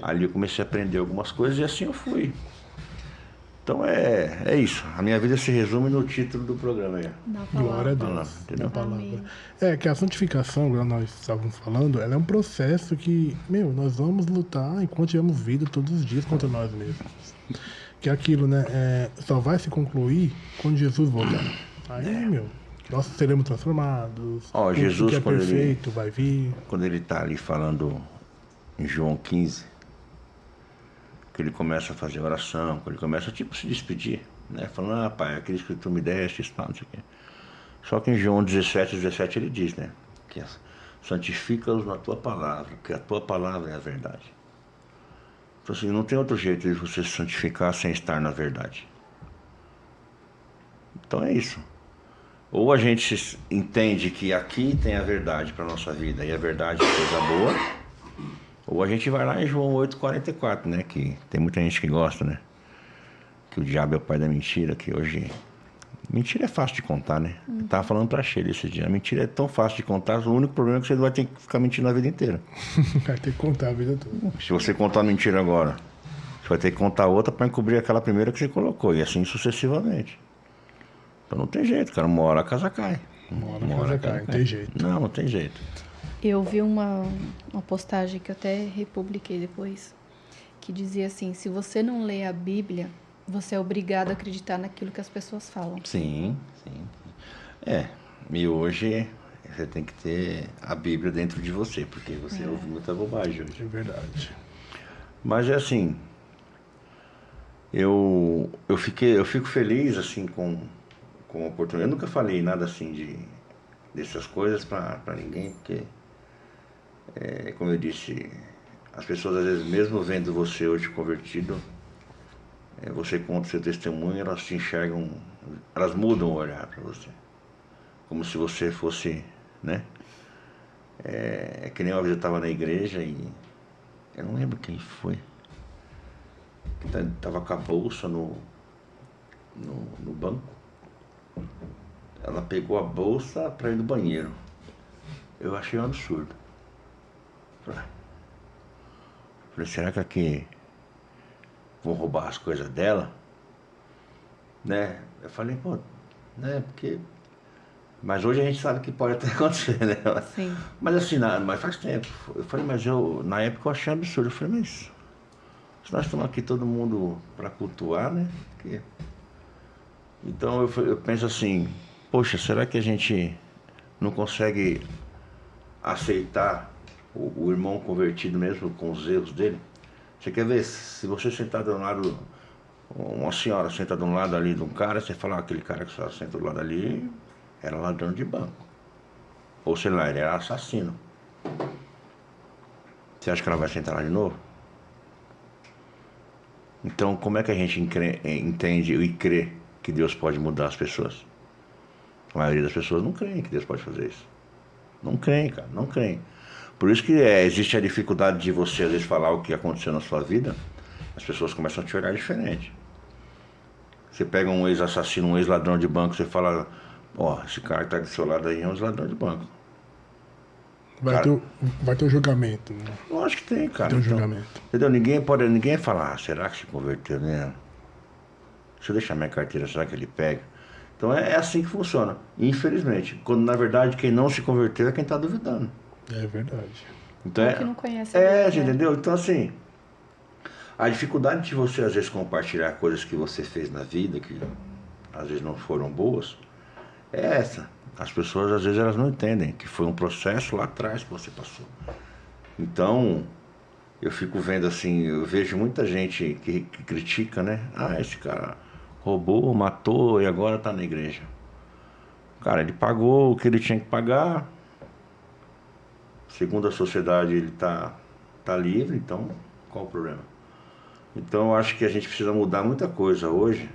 ali eu comecei a aprender algumas coisas e assim eu fui. Então é isso. A minha vida se resume no título do programa aí. Na Glória a palavra. Deus. Entendeu? Na palavra. Amém. É que a santificação, como nós estávamos falando, ela é um processo que, nós vamos lutar enquanto tivermos vida todos os dias contra nós mesmos. Que é aquilo, né? Só vai se concluir quando Jesus voltar. Aí, nós seremos transformados. Ó, Jesus, o que é quando perfeito vai vir. Quando ele está ali falando em João 15, que ele começa a fazer oração, que ele começa tipo se despedir, né? Falando, pai, aqueles que tu me deste, isso, não sei o quê. Só que em João 17 ele diz, né? Que santifica-os na tua palavra, porque a tua palavra é a verdade. Então assim, não tem outro jeito de você se santificar sem estar na verdade. Então é isso. Ou a gente entende que aqui tem a verdade para a nossa vida e a verdade é coisa boa, ou a gente vai lá em João 8,44, né? Que tem muita gente que gosta, né? Que o diabo é o pai da mentira, que hoje... Mentira é fácil de contar, né? Eu tava falando pra Sheila esse dia. A mentira é tão fácil de contar, o único problema é que você vai ter que ficar mentindo a vida inteira. Vai ter que contar a vida toda. Se você contar mentira agora, você vai ter que contar outra para encobrir aquela primeira que você colocou, e assim sucessivamente. Então não tem jeito, cara. Uma hora a casa cai. Uma hora a casa cai, não tem jeito. Não tem jeito. Eu vi uma postagem que eu até republiquei depois, que dizia assim, se você não lê a Bíblia, você é obrigado a acreditar naquilo que as pessoas falam. Sim. E hoje você tem que ter a Bíblia dentro de você, porque você ouve muita bobagem hoje. É verdade. Mas é assim, eu fico feliz assim com a oportunidade. Eu nunca falei nada assim dessas coisas pra ninguém, porque, como eu disse, as pessoas às vezes, mesmo vendo você hoje convertido, você conta o seu testemunho, elas te enxergam, elas mudam o olhar para você. Como se você fosse, né? É que nem uma vez eu estava na igreja e eu não lembro quem foi. Tava com a bolsa no banco. Ela pegou a bolsa para ir no banheiro. Eu achei um absurdo. Falei, será que aqui vão roubar as coisas dela? Né? Eu falei, pô, né? Porque... Mas hoje a gente sabe que pode até acontecer, né? Sim. Mas assim, mas faz tempo. Eu falei, mas na época eu achei absurdo. Eu falei, mas se nós estamos aqui todo mundo para cultuar, né? Porque... Então eu penso assim, poxa, será que a gente não consegue aceitar o irmão convertido mesmo com os erros dele? Você quer ver, se você sentar de um lado, uma senhora senta de um lado ali de um cara, você fala, aquele cara que só senta do lado ali era ladrão de banco. Ou sei lá, ele era assassino. Você acha que ela vai sentar lá de novo? Então, como é que a gente entende e crê que Deus pode mudar as pessoas? A maioria das pessoas não creem que Deus pode fazer isso. Não creem, cara, não creem. Por isso que existe a dificuldade de você, às vezes, falar o que aconteceu na sua vida, as pessoas começam a te olhar diferente. Você pega um ex-assassino, um ex-ladrão de banco, você fala, ó, esse cara que tá do seu lado aí é um ladrão de banco. Vai ter o julgamento. Né? Lógico que tem, cara. Tem o julgamento. Entendeu? Ninguém vai falar, será que se converteu, né? Se eu deixar minha carteira, será que ele pega? Então é assim que funciona, infelizmente. Quando na verdade quem não se converteu é quem está duvidando. É verdade. Então que não conhece a Deus, né? Entendeu? Então assim, a dificuldade de você às vezes compartilhar coisas que você fez na vida, que às vezes não foram boas, é essa. As pessoas às vezes elas não entendem que foi um processo lá atrás que você passou. Então, eu fico vendo assim, eu vejo muita gente que critica, né? Ah, esse cara roubou, matou e agora está na igreja. Cara, ele pagou o que ele tinha que pagar. Segundo a sociedade, ele tá livre, então qual o problema? Então eu acho que a gente precisa mudar muita coisa hoje.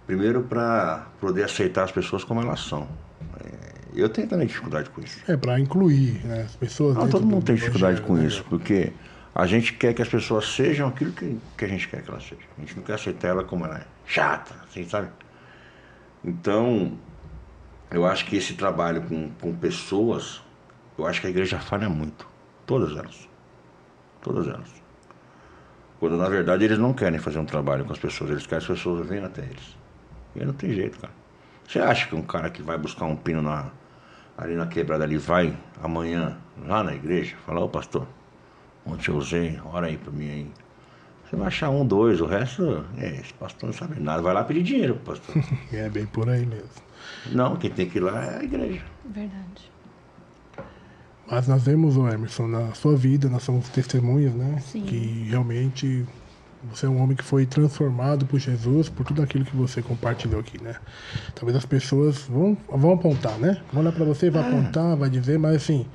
Primeiro para poder aceitar as pessoas como elas são. Eu tenho também dificuldade com isso. Para incluir, né, as pessoas. Não, todo mundo tem dificuldade com isso, porque a gente quer que as pessoas sejam aquilo que a gente quer que elas sejam. A gente não quer aceitar ela como ela é. Chata, assim, sabe? Então, eu acho que esse trabalho com pessoas, eu acho que a igreja falha muito. Todas elas. Todas elas. Quando, na verdade, eles não querem fazer um trabalho com as pessoas. Eles querem que as pessoas venham até eles. E aí não tem jeito, cara. Você acha que um cara que vai buscar um pino ali na quebrada, ali vai amanhã lá na igreja, falar, ô pastor, ontem eu usei, ora aí pra mim aí. Você vai achar um, dois, o resto, esse pastor não sabe nada, vai lá pedir dinheiro pro pastor. É bem por aí mesmo. Não, quem tem que ir lá é a igreja. Verdade. Mas nós vemos, Emerson, na sua vida, nós somos testemunhas, né? Sim. Que realmente você é um homem que foi transformado por Jesus, por tudo aquilo que você compartilhou aqui, né? Talvez as pessoas vão apontar, né? Vão olhar para você, vai apontar, vai dizer, mas assim,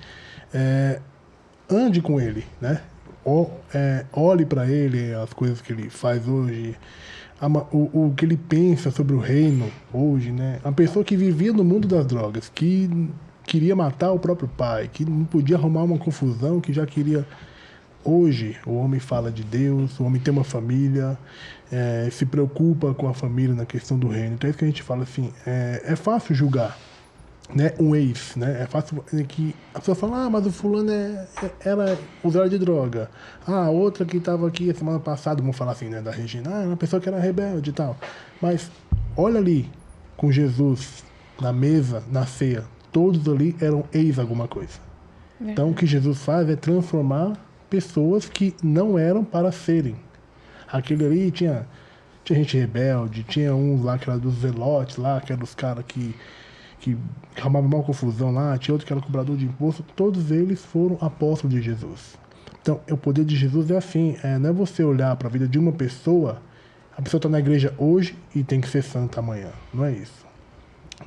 ande com ele, né? Olhe para ele, as coisas que ele faz hoje, o que ele pensa sobre o reino hoje, né? Uma pessoa que vivia no mundo das drogas, que queria matar o próprio pai, que não podia arrumar uma confusão, que já queria... Hoje, o homem fala de Deus, o homem tem uma família, se preocupa com a família na questão do reino. Então é isso que a gente fala assim, é fácil julgar, né, um ex, né? É fácil que a pessoa fala, mas o fulano era usuário de droga. A outra que estava aqui a semana passada, vamos falar assim, né, da Regina, uma pessoa que era rebelde e tal. Mas olha ali, com Jesus na mesa, na ceia, todos ali eram ex alguma coisa. Então o que Jesus faz é transformar pessoas que não eram para serem. Aquele ali tinha gente rebelde, tinha uns lá que era dos zelotes lá, que eram dos caras que arrumavam uma confusão lá, tinha outro que era cobrador de imposto, todos eles foram apóstolos de Jesus. Então, o poder de Jesus é assim, não é você olhar para a vida de uma pessoa, a pessoa está na igreja hoje e tem que ser santa amanhã, não é isso.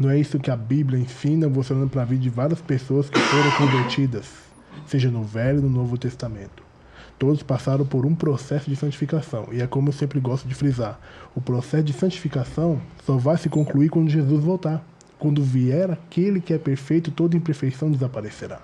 Não é isso que a Bíblia ensina, você olhando para a vida de várias pessoas que foram convertidas, seja no Velho ou no Novo Testamento. Todos passaram por um processo de santificação. E é como eu sempre gosto de frisar. O processo de santificação só vai se concluir quando Jesus voltar. Quando vier aquele que é perfeito, toda imperfeição desaparecerá.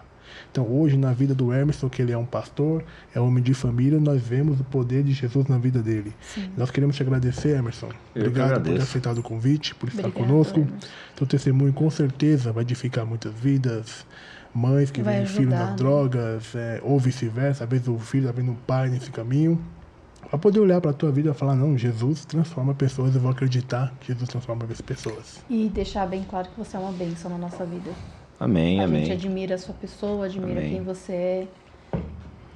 Então hoje na vida do Emerson, que ele é um pastor, é um homem de família, nós vemos o poder de Jesus na vida dele. Sim. Nós queremos te agradecer, Emerson. Obrigado por ter aceitado o convite, por estar conosco. Emerson. Seu testemunho com certeza vai edificar muitas vidas. Mães que veem filho nas drogas, ou vice-versa, às vezes o filho está vendo o pai nesse caminho. Para poder olhar para a tua vida e falar, não, Jesus transforma pessoas, eu vou acreditar que Jesus transforma as pessoas. E deixar bem claro que você é uma bênção na nossa vida. Amém, amém. A gente admira a sua pessoa, admira quem você é.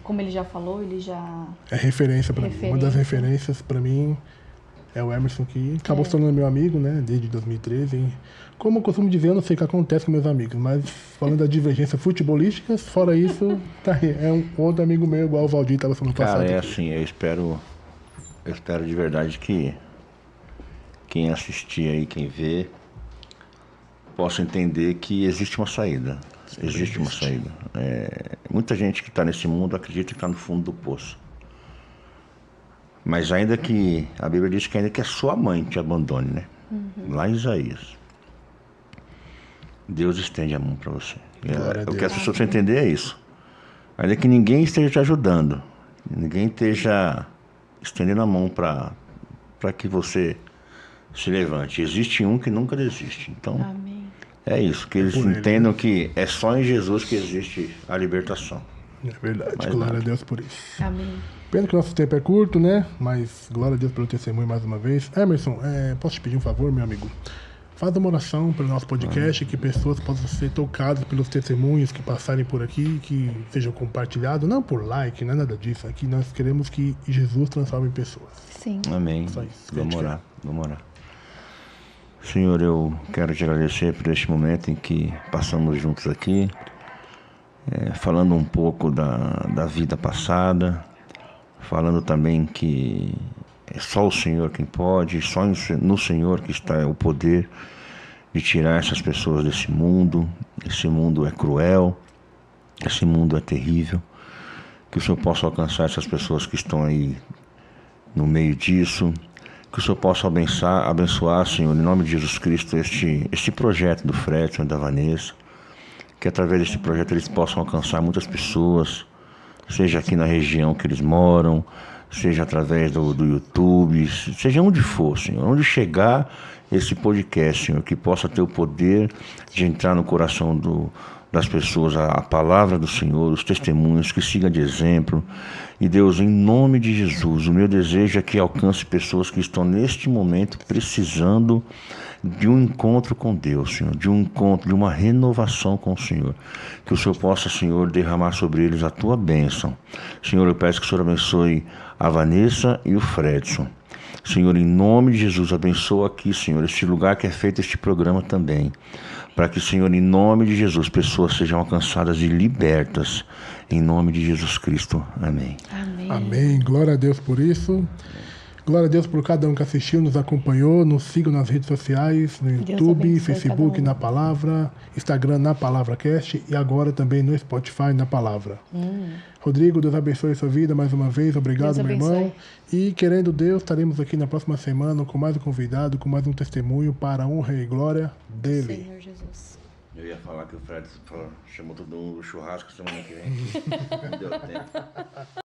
Como ele já falou, ele já... É referência para mim. Uma das referências para mim é o Emerson, que acabou se tornando meu amigo, né, desde 2013. E, como eu costumo dizer, eu não sei o que acontece com meus amigos, mas falando da divergência futebolística, fora isso, tá aí. É um outro amigo meu, igual o Valdir estava semana passada. Cara, assim, eu espero de verdade que quem assistir aí, quem vê, possa entender que existe uma saída. Existe uma saída. Muita gente que está nesse mundo acredita que está no fundo do poço. Mas ainda que, a Bíblia diz que ainda que a sua mãe te abandone, né? Lá em Isaías. Deus estende a mão para você. Glória a O que Deus. as pessoas precisam entender é isso. Ainda que ninguém esteja te ajudando, ninguém esteja estendendo a mão para que você se levante. Existe um que nunca desiste. Então, Amém. é isso. Que eles por ele, entendam que é só em Jesus que existe a libertação. É verdade. Mais Glória nada. a Deus por isso. Amém. Pena que o nosso tempo é curto, né? Mas glória a Deus pelo testemunho mais uma vez. Emerson, posso te pedir um favor, meu amigo? Faz uma oração pelo nosso podcast, que pessoas possam ser tocadas pelos testemunhos que passarem por aqui, que sejam compartilhados, não por like, não é nada disso. Aqui nós queremos que Jesus transforme pessoas. Sim. Amém. Só isso. Vamos orar. Senhor, eu quero te agradecer por este momento em que passamos juntos aqui, falando um pouco da vida passada, falando também que é só o Senhor quem pode, só no Senhor que está o poder de tirar essas pessoas desse mundo. Esse mundo é cruel, esse mundo é terrível. Que o Senhor possa alcançar essas pessoas que estão aí no meio disso. Que o Senhor possa abençoar, Senhor, em nome de Jesus Cristo, este projeto do Fredson e da Vanessa. Que através deste projeto eles possam alcançar muitas pessoas, seja aqui na região que eles moram, seja através do YouTube, seja onde for, Senhor, onde chegar esse podcast, Senhor, que possa ter o poder de entrar no coração das pessoas, a palavra do Senhor, os testemunhos, que siga de exemplo. E Deus, em nome de Jesus, o meu desejo é que alcance pessoas que estão neste momento precisando de um encontro com Deus, Senhor, de um encontro, de uma renovação com o Senhor. Que o Senhor possa, Senhor, derramar sobre eles a tua bênção. Senhor, eu peço que o Senhor abençoe a Vanessa e o Fredson. Senhor, em nome de Jesus, abençoa aqui, Senhor, este lugar que é feito este programa também. Para que, Senhor, em nome de Jesus, pessoas sejam alcançadas e libertas. Em nome de Jesus Cristo. Amém. Amém. Amém. Glória a Deus por isso. Glória a Deus por cada um que assistiu, nos acompanhou. Nos sigam nas redes sociais, no YouTube, abençoe Facebook, cada um. Na Palavra, Instagram, Na Palavra Cast e agora também no Spotify, Na Palavra. Rodrigo, Deus abençoe a sua vida mais uma vez. Obrigado, Deus meu irmão. abençoe. E querendo Deus, estaremos aqui na próxima semana com mais um convidado, com mais um testemunho para a honra e glória dele. Senhor Jesus. Eu ia falar que o Fred chamou todo mundo do churrasco semana que vem. Não deu tempo.